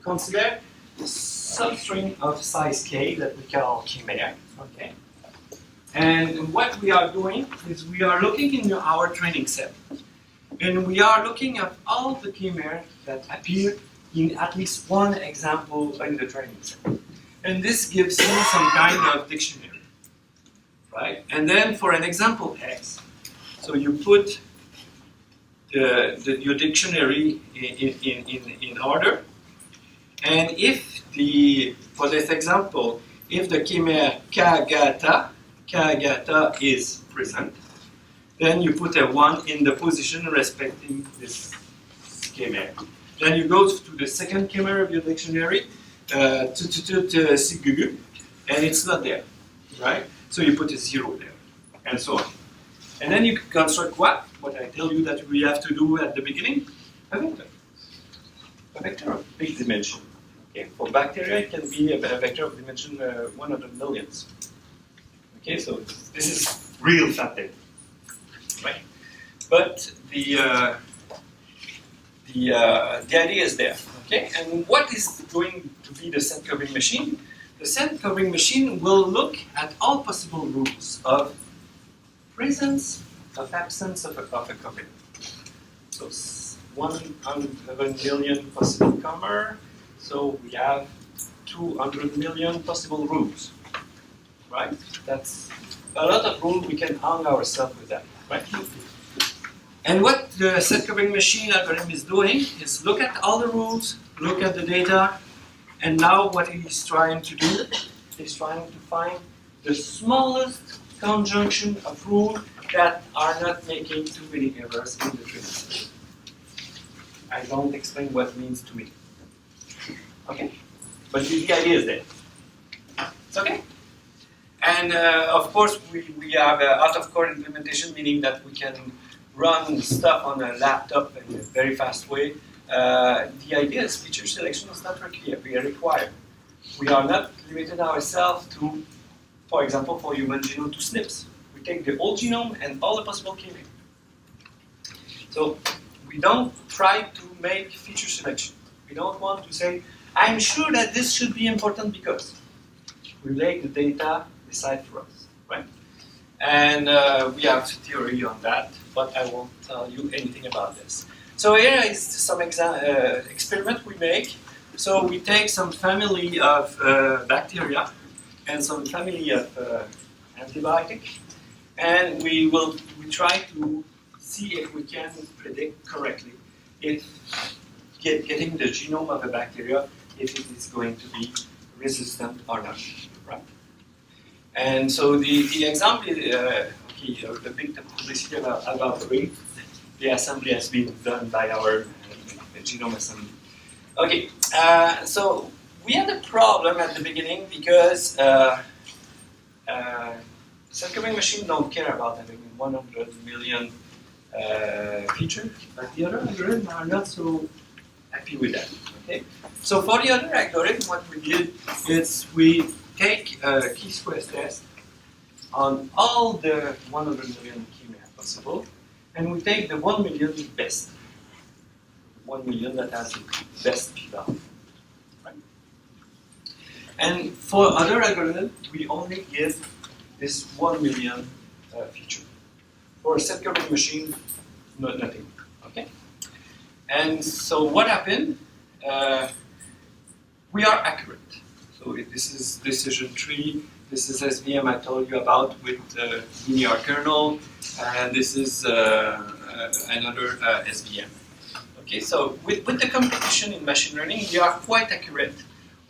consider a substring of size k that we call chimera. Okay. And what we are doing is we are looking into our training set. And we are looking at all the chimeras that appear in at least one example in the training set. And this gives you some kind of dictionary, right? And then for an example X, so you put your dictionary in order. And if for this example, if the chimera Kagata is present, then you put a 1 in the position respecting this chimera. Then you go to the second chimera of your dictionary, Sigugu, and it's not there, right? So you put a 0 there, and so on. And then you construct what? What I tell you that we have to do at the beginning? A vector. A vector of big dimension. Okay, for bacteria, it can be a vector of dimension 100 millions. Okay, so this is real fat data, right? But the idea is there, okay? And what is going to be the set covering machine? The set covering machine will look at all possible rules of presence, of absence of a cover. So 100 million possible cover. So we have 200 million possible rules, right? That's a lot of rules. We can hang ourselves with that, right? And what the set covering machine algorithm is doing is look at all the rules, look at the data, and now what he's trying to do is trying to find the smallest conjunction of rules that are not making too many errors in the training set. I don't explain what it means to me. Okay? But the idea is there. It's okay? And of course, we have out-of-core implementation, meaning that we can run stuff on a laptop in a very fast way. The idea is feature selection is not required. We are not limited ourselves to, for example, for human genome to SNPs. We take the whole genome and all the possible chimeras. So we don't try to make feature selection. We don't want to say, I'm sure that this should be important because we let the data decide for us, right? And we have theory on that, but I won't tell you anything about this. So here is some experiment we make. So we take some family of bacteria and some family of antibiotic, and we try to see if we can predict correctly if getting the genome of a bacteria, if it is going to be resistant or not, right? And so the example is, the big publicity about the assembly has been done by our genome assembly. Okay, so we had a problem at the beginning because set covering machine don't care about having 100 million features, but the other algorithms are not so happy with that. Okay, so for the other algorithm, what we did is we take a chi-square test on all the 100 million chimera possible, and we take the 1 million best. 1 million that has the best p-value. Right? And for other algorithms, we only give this 1 million feature. For a set-covering machine, nothing. Okay. And so what happened? We are accurate. So this is decision tree. This is SVM I told you about with linear kernel, and this is another SVM. Okay, so with the competition in machine learning, we are quite accurate.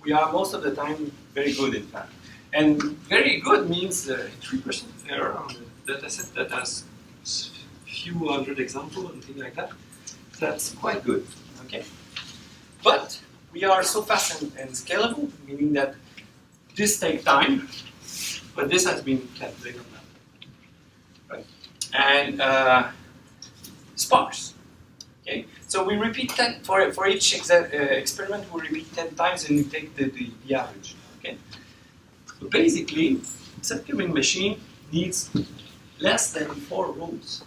We are most of the time very good, in fact. And very good means 3% error on the dataset that has few hundred examples and things like that. That's quite good. Okay, but we are so fast and scalable, meaning that this takes time, but this has been calculated on that. Right? And sparse. Okay? So we repeat 10, for each experiment, we repeat 10 times and we take the average. Okay? So basically, set-covering machine needs less than 4 rules.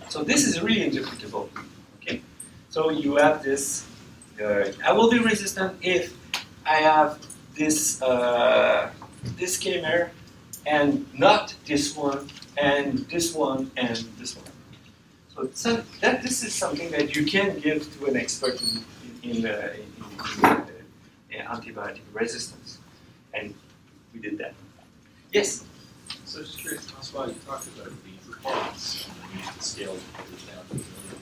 So this is really interpretable. Okay? So you have this. I will be resistant if I have this this k-mer and not this one and this one and this one. So this is something that you can give to an expert in antibiotic resistance, and we did that. Yes. So just curious, François, you talked about the performance and the need to scale it down to 1 million.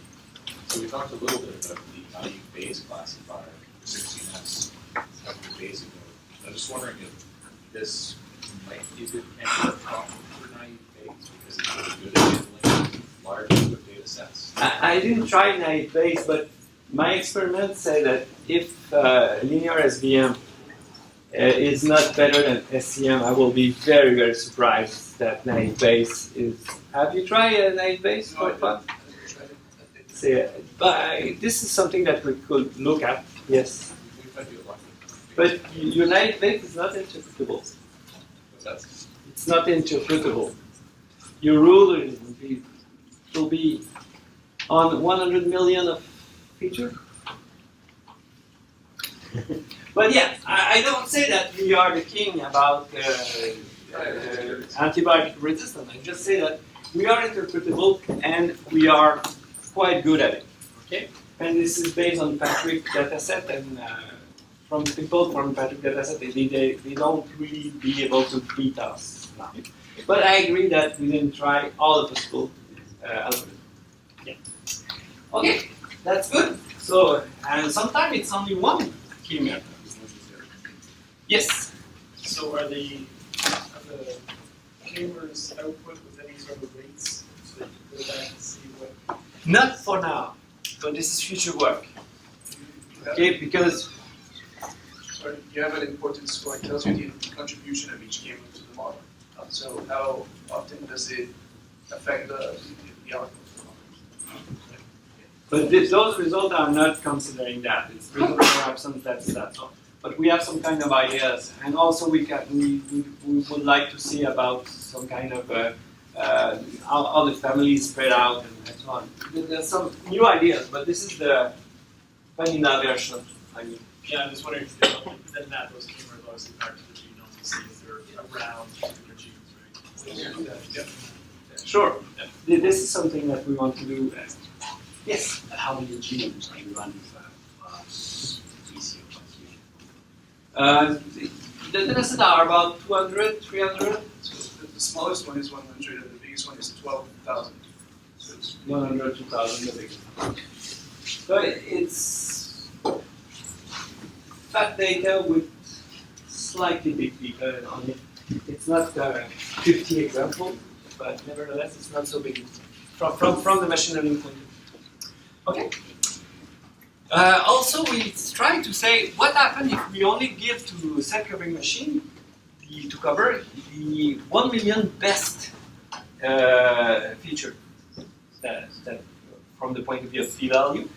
So we talked a little bit about the naive Bayes classifier, 16S, a couple of days ago. I'm just wondering if this might be a good candidate for naive Bayes because it's really good at handling large data sets. I didn't try naive Bayes, but my experiments say that if linear SVM is not better than SCM, I will be very, very surprised that naive Bayes is. Have you tried naive Bayes for fun? But this is something that we could look at, yes. But your naive Bayes is not interpretable. What's that? It's not interpretable. Your rule will be on 100 million of feature. But yeah, I don't say that we are the king about antibiotic resistance. I just say that we are interpretable and we are quite good at it. Okay, and this is based on Patrick dataset, and from people from Patrick dataset, they don't really be able to beat us now. But I agree that we didn't try all the possible algorithms. Yeah. Okay, that's good. So, and sometimes it's only one k-mer. Yes. So are the k-mers output with any sort of weights so that you can go back and see what? Not for now, but this is future work. Okay, because Sorry, you have an important score. It tells you the contribution of each k-mer to the model. So how often does it affect the output? but those results are not considering that. It's reasonable absence, that's that. So, but we have some kind of ideas, and also we would like to see about some kind of how the family is spread out and so on. There's some new ideas, but this is the vanilla version. I mean, Yeah, I'm just wondering if within that those k-mers obviously back to the genome to see if they're around particular genes, right? Yeah. sure. This is something that we want to do. Yes. How many genomes are you running for ECO transfusion? The dataset are about 200, 300. So the smallest one is 100 and the biggest one is 12,000. So it's 100, 2,000, the biggest. So it's fat data with slightly big data on it. It's not 50 examples, but nevertheless, it's not so big from the machine learning point of view. Okay. Also, we try to say what happens if we only give to set-covering machine to cover the 1 million best feature that from the point of view of p-value.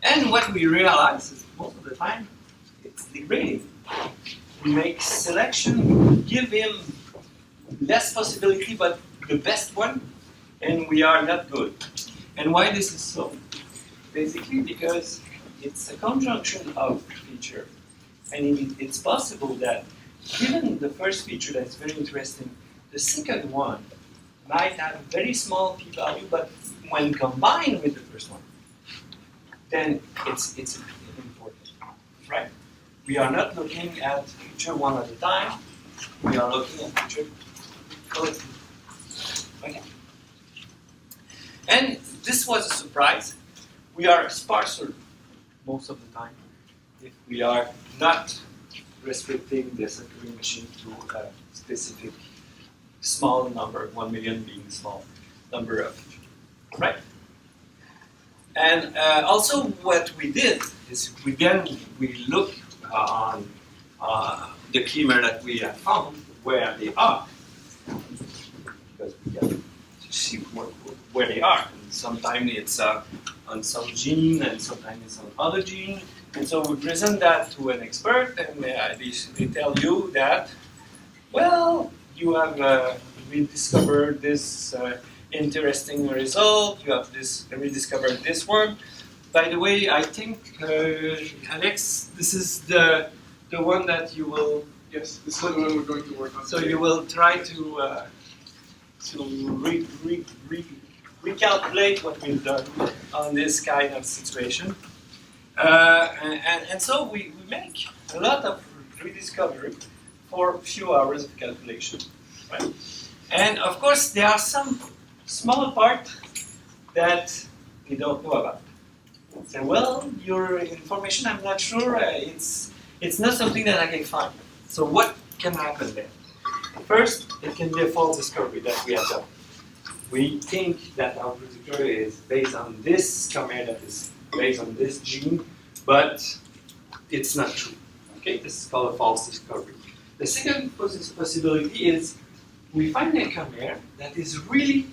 And what we realize is most of the time it's degrading. We make selection, give him less possibility, but the best one, and we are not good. And why this is so? Basically because it's a conjunction of features. And it's possible that given the first feature that's very interesting, the second one might have a very small p-value, but when combined with the first one, then it's important, right? We are not looking at feature one at a time. We are looking at feature collectively. Okay. And this was a surprise. We are sparser most of the time if we are not restricting the circuitry machine to a specific small number, 1 million being small number of features, right? And also what we did is we look on the chimer that we have found, where they are, because we have to see where they are. And sometimes it's on some gene, and sometimes it's on other gene. And so we present that to an expert, and they tell you that, well, you have rediscovered this interesting result, you have rediscovered this one. By the way, I think, Alex, this is the one that you will... Yes, this is the one we're going to work on. So you will try to recalculate what we've done on this kind of situation. And so we make a lot of rediscovery for a few hours of calculation. Right? And of course, there are some small part that we don't know about. Say, well, your information, I'm not sure, it's not something that I can find. So what can happen there? First, it can be a false discovery that we have done. We think that our predictor is based on this chimer that is based on this gene, but it's not true. Okay, this is called a false discovery. The second possibility is we find a chimer that is really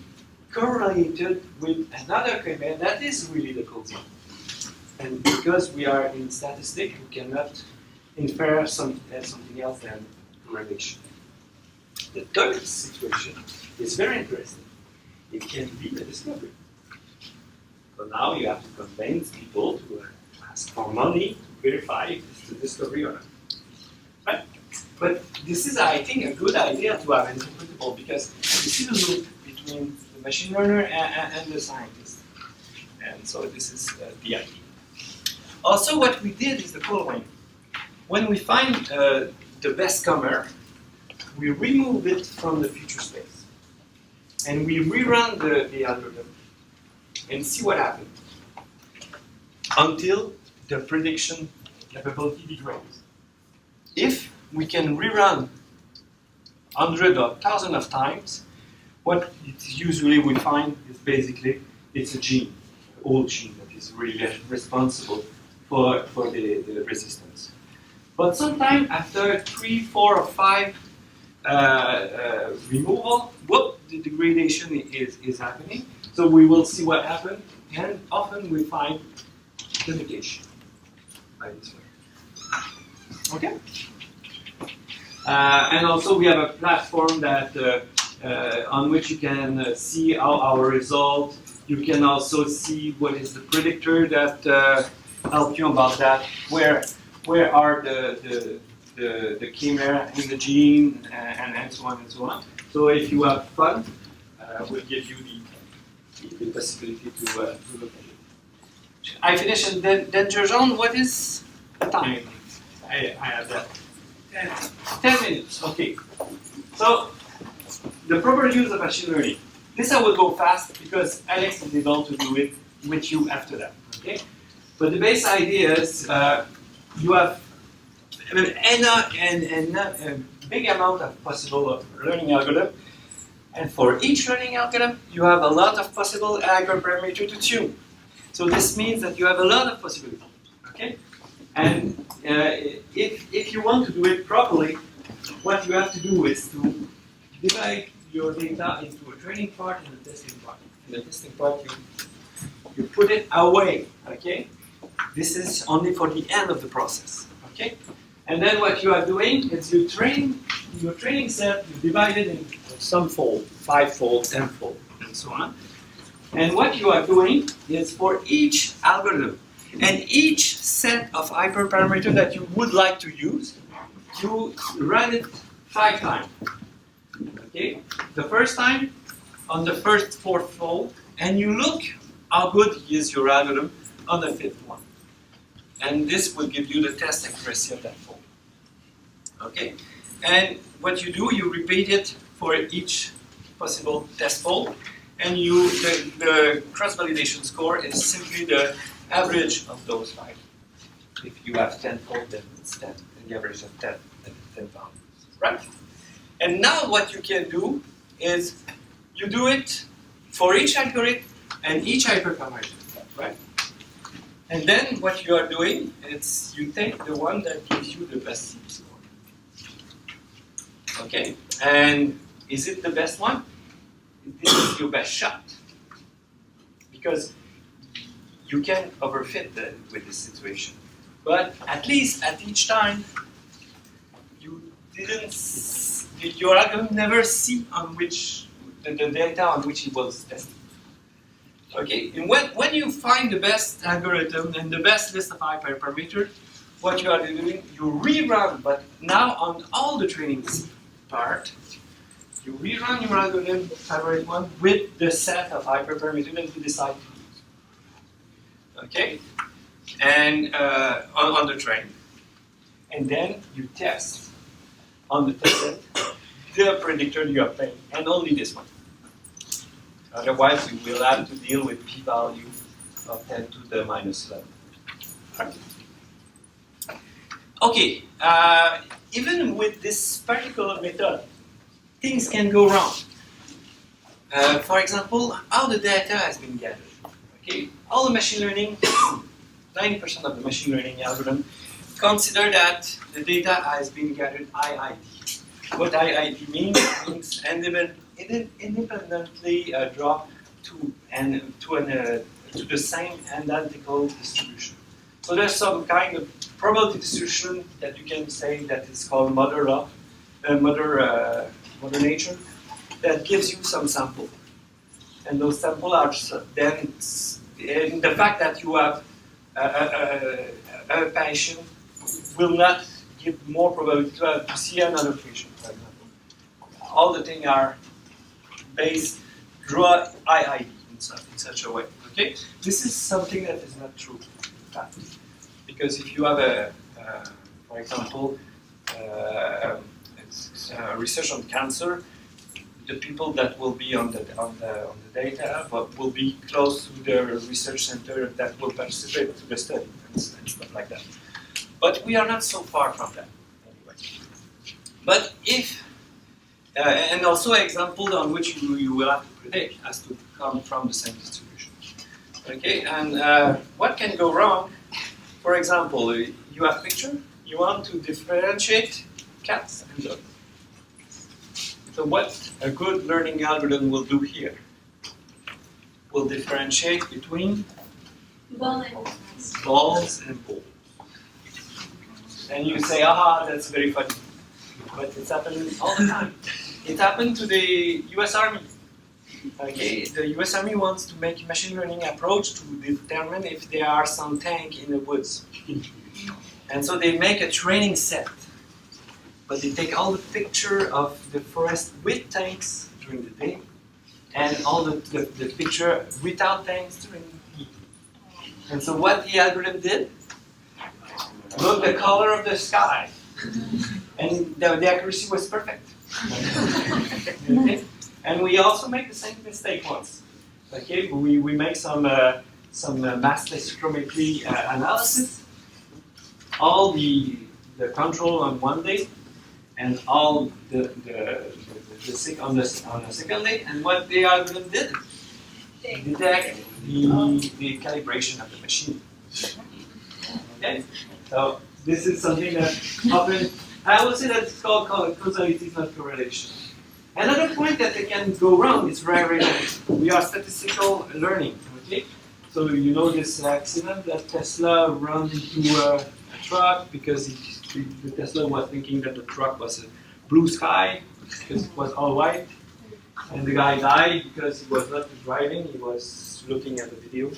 correlated with another chimer that is really the cosine. And because we are in statistics, we cannot infer something else than correlation. The third situation is very interesting. It can be a discovery. So now you have to convince people to ask for money to verify if it's a discovery or not. Right? But this is, I think, a good idea to have interpretable because you see the loop between the machine learner and the scientist. And so this is the idea. Also, what we did is the following. When we find the best chimer, we remove it from the feature space. And we rerun the algorithm and see what happens until the prediction capability degrades. If we can rerun 100 or 1,000 of times, what usually we find is basically it's a gene, an old gene that is really responsible for the resistance. But sometimes after 3, 4, or 5 removal, whoop, the degradation is happening. So we will see what happened, and often we find the negation by this way. Okay? And also we have a platform that on which you can see our result. You can also see what is the predictor that help you about that. Where are the chimer in the gene and so on and so on. So if you have fun, we'll give you the possibility to look at it. I finish, and then Jean, what is the time? I have that. 10 minutes, okay. So, the proper use of machine learning. This I will go fast because Alex is able to do it with you after that, okay? But the base idea is you have a big amount of possible learning algorithm, and for each learning algorithm, you have a lot of possible hyperparameter to tune. So this means that you have a lot of possibilities, okay? And if you want to do it properly, what you have to do is to divide your data into a training part and a testing part. In the testing part, you put it away, okay? This is only for the end of the process, okay? And then what you are doing is you train your training set, you divide it into some fold, 5-fold, 10-fold, and so on. And what you are doing is for each algorithm and each set of hyperparameters that you would like to use, you run it 5 times. Okay? The first time on the first 4th fold, and you look how good is your algorithm on the 5th one. And this will give you the test accuracy of that fold. Okay? And what you do, you repeat it for each possible test fold, and the cross-validation score is simply the average of those 5. If you have 10 fold, then it's 10, and the average of 10 values, right? And now what you can do is you do it for each algorithm and each hyperconversion, right? And then what you are doing is you take the one that gives you the best CP score. Okay? And is it the best one? This is your best shot. Because you can overfit with this situation. But at least at each time, your algorithm never see on which the data on which it was tested. Okay, and when you find the best algorithm and the best list of hyperparameters, what you are doing, you rerun, but now on all the training part, you rerun your algorithm, favorite one, with the set of hyperparameters that you decide to use. Okay, and on the train, and then you test on the test set the predictor you obtain, and only this one. Otherwise, we will have to deal with p-value of 10 to the minus 11. Right. Okay, even with this particular method, things can go wrong. For example, how the data has been gathered. Okay, all the machine learning, 90% of the machine learning algorithm consider that the data has been gathered IID. What IID means independently draw to the same identical distribution. So there's some kind of probability distribution that you can say that is called mother nature, that gives you some sample. And those samples are then, in the fact that you have a patient will not give more probability to see another patient, for example. All the things are based, draw IID in such a way. Okay? This is something that is not true, in fact. Because if you have for example, research on cancer, the people that will be on the data will be close to the research center that will participate to the study and stuff like that. But we are not so far from that anyway. But if and also an example on which you will have to predict has to come from the same distribution. Okay, and what can go wrong? For example, you have a picture, you want to differentiate cats and dogs. So what a good learning algorithm will do here will differentiate between balls and balls. And you say, aha, that's very funny. But it's happening all the time. It happened to the US Army. Okay, the US Army wants to make a machine learning approach to determine if there are some tanks in the woods. And so they make a training set. But they take all the picture of the forest with tanks during the day, and all the picture without tanks during the heat. And so what the algorithm did, look the color of the sky, and the accuracy was perfect. Okay? And we also make the same mistake once. Okay, we make some mass spectrometry analysis, all the control on one day, and all on the second day, and what the algorithm did, detect the calibration of the machine. Okay, so this is something that often, I would say that it's called causality, not correlation. Another point that can go wrong is variability. We are statistical learning. Okay, so you know this accident that Tesla ran into a truck because the Tesla was thinking that the truck was a blue sky because it was all white, and the guy died because he was not driving, he was looking at the video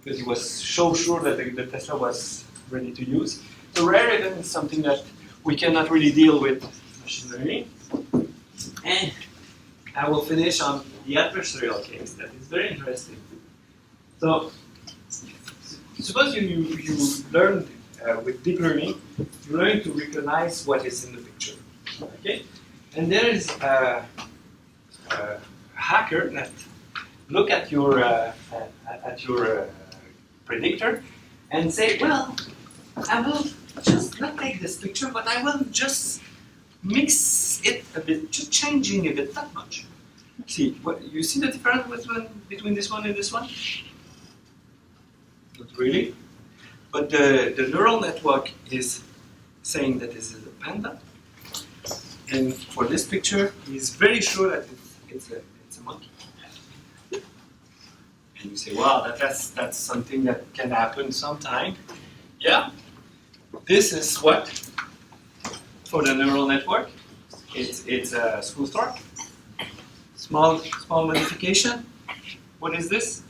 because he was so sure that the Tesla was ready to use. So rare event is something that we cannot really deal with machine learning. And I will finish on the adversarial case. That is very interesting. So, suppose you learn with deep learning, you learn to recognize what is in the picture. Okay? And there is a hacker that look at your predictor and say, well, I will just not take this picture, but I will just mix it a bit, just changing a bit, not much. See, you see the difference between this one and this one? Not really. But the neural network is saying that this is a panda. And for this picture, he's very sure that it's a monkey. And you say, wow, that's something that can happen sometime. Yeah. This is what, for the neural network, it's a smooth torque. Small modification. What is this?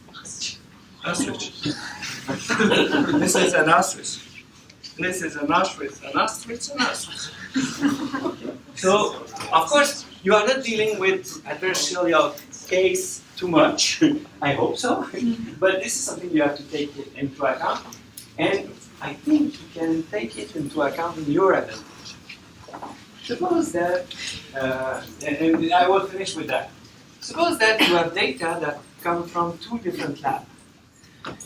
Ostrich. This is an ostrich. This is an ostrich, an ostrich, an ostrich. So, of course, you are not dealing with adversarial case too much. I hope so. But this is something you have to take into account. And I think you can take it into account in your advantage. Suppose that, and I will finish with that. Suppose that you have data that come from two different labs.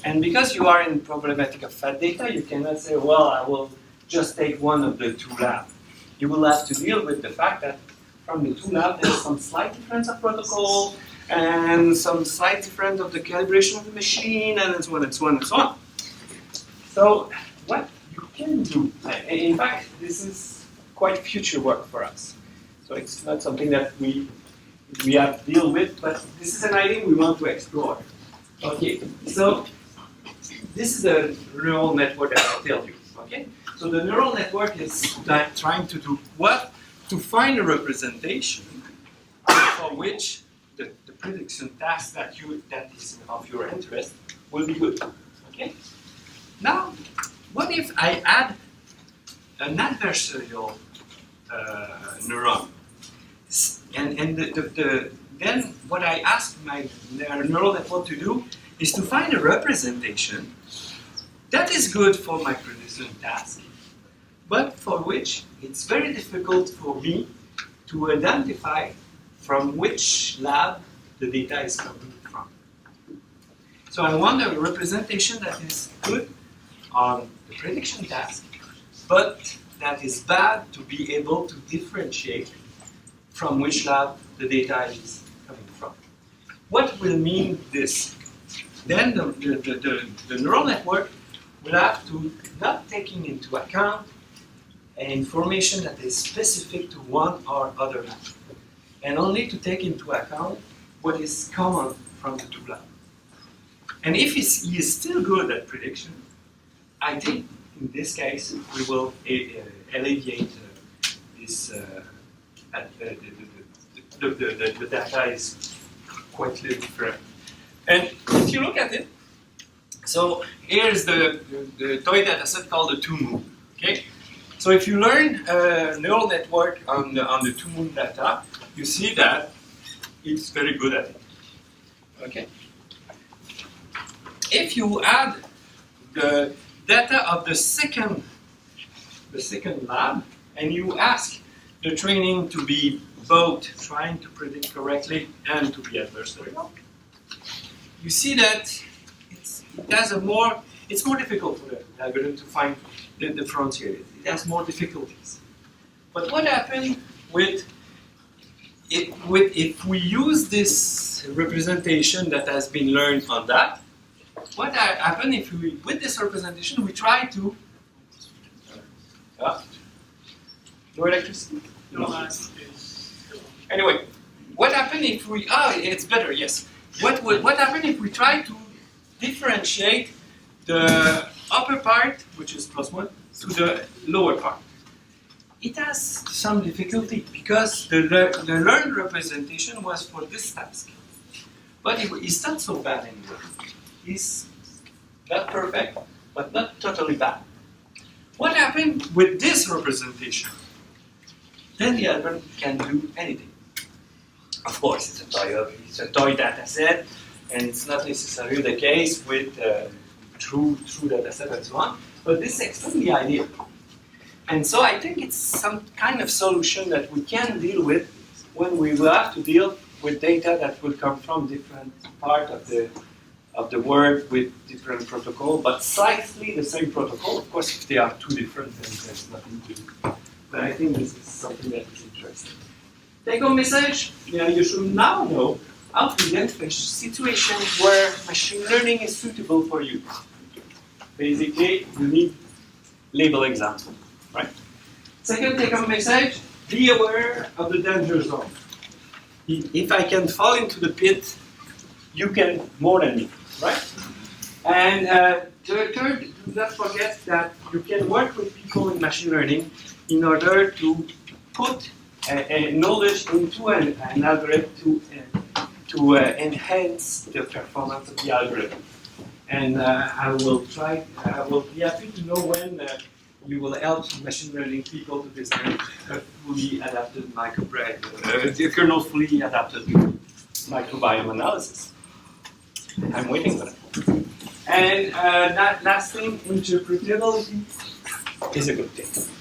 And because you are in problematic of fat data, you cannot say, well, I will just take one of the two labs. You will have to deal with the fact that from the two labs, there's some slight difference of protocol, and some slight difference of the calibration of the machine, and so on and so on and so on. So what you can do, in fact, this is quite future work for us. So it's not something that we have to deal with, but this is an idea we want to explore. Okay, so this is the neural network that I tell you. Okay, so the neural network is trying to do what? To find a representation for which the prediction task that is of your interest will be good. Okay. Now, what if I add an adversarial neuron? And then what I ask my neural network to do is to find a representation that is good for my prediction task, but for which it's very difficult for me to identify from which lab the data is coming from. So I want a representation that is good on the prediction task, but that is bad to be able to differentiate from which lab the data is coming from. What will mean this? Then the neural network will have to not taking into account an information that is specific to one or other lab, and only to take into account what is common from the two labs. And if he is still good at prediction, I think in this case we will alleviate this. The data is quite different. And if you look at it, so here's the toy data set called the 2Moon. Okay, so if you learn neural network on the 2Moon data, you see that it's very good at it. Okay. If you add the data of the second lab, and you ask the training to be both trying to predict correctly and to be adversarial, you see that it's more difficult for the algorithm to find the frontier. It has more difficulties. But what happens if we use this representation that has been learned on that? What happens if with this representation we try to no electricity? No, Anyway, what happens if we it's better, yes. What happens if we try to differentiate the upper part, which is +1, to the lower part? It has some difficulty because the learned representation was for this task. But it's not so bad anyway. It's not perfect, but not totally bad. what happened with this representation? Then the algorithm can do anything. Of course, it's a toy data set, and it's not necessarily the case with true data set and so on, but this explains the idea. And so I think it's some kind of solution that we can deal with when we will have to deal with data that will come from different parts of the world with different protocol, but slightly the same protocol. Of course, if they are too different, then there's nothing to do. But I think this is something that is interesting. Take-home message, you should now know how to identify situations where machine learning is suitable for you. Basically, you need label example, right? Second take-home message, be aware of the danger zone. If I can fall into the pit, you can more than me, right? And third, do not forget that you can work with people in machine learning in order to put knowledge into an algorithm to enhance the performance of the algorithm. And I will be happy to know when you will help machine learning people to design a fully adapted the kernel fully adapted microbiome analysis. I'm waiting for that. And that last thing, interpretability is a good thing.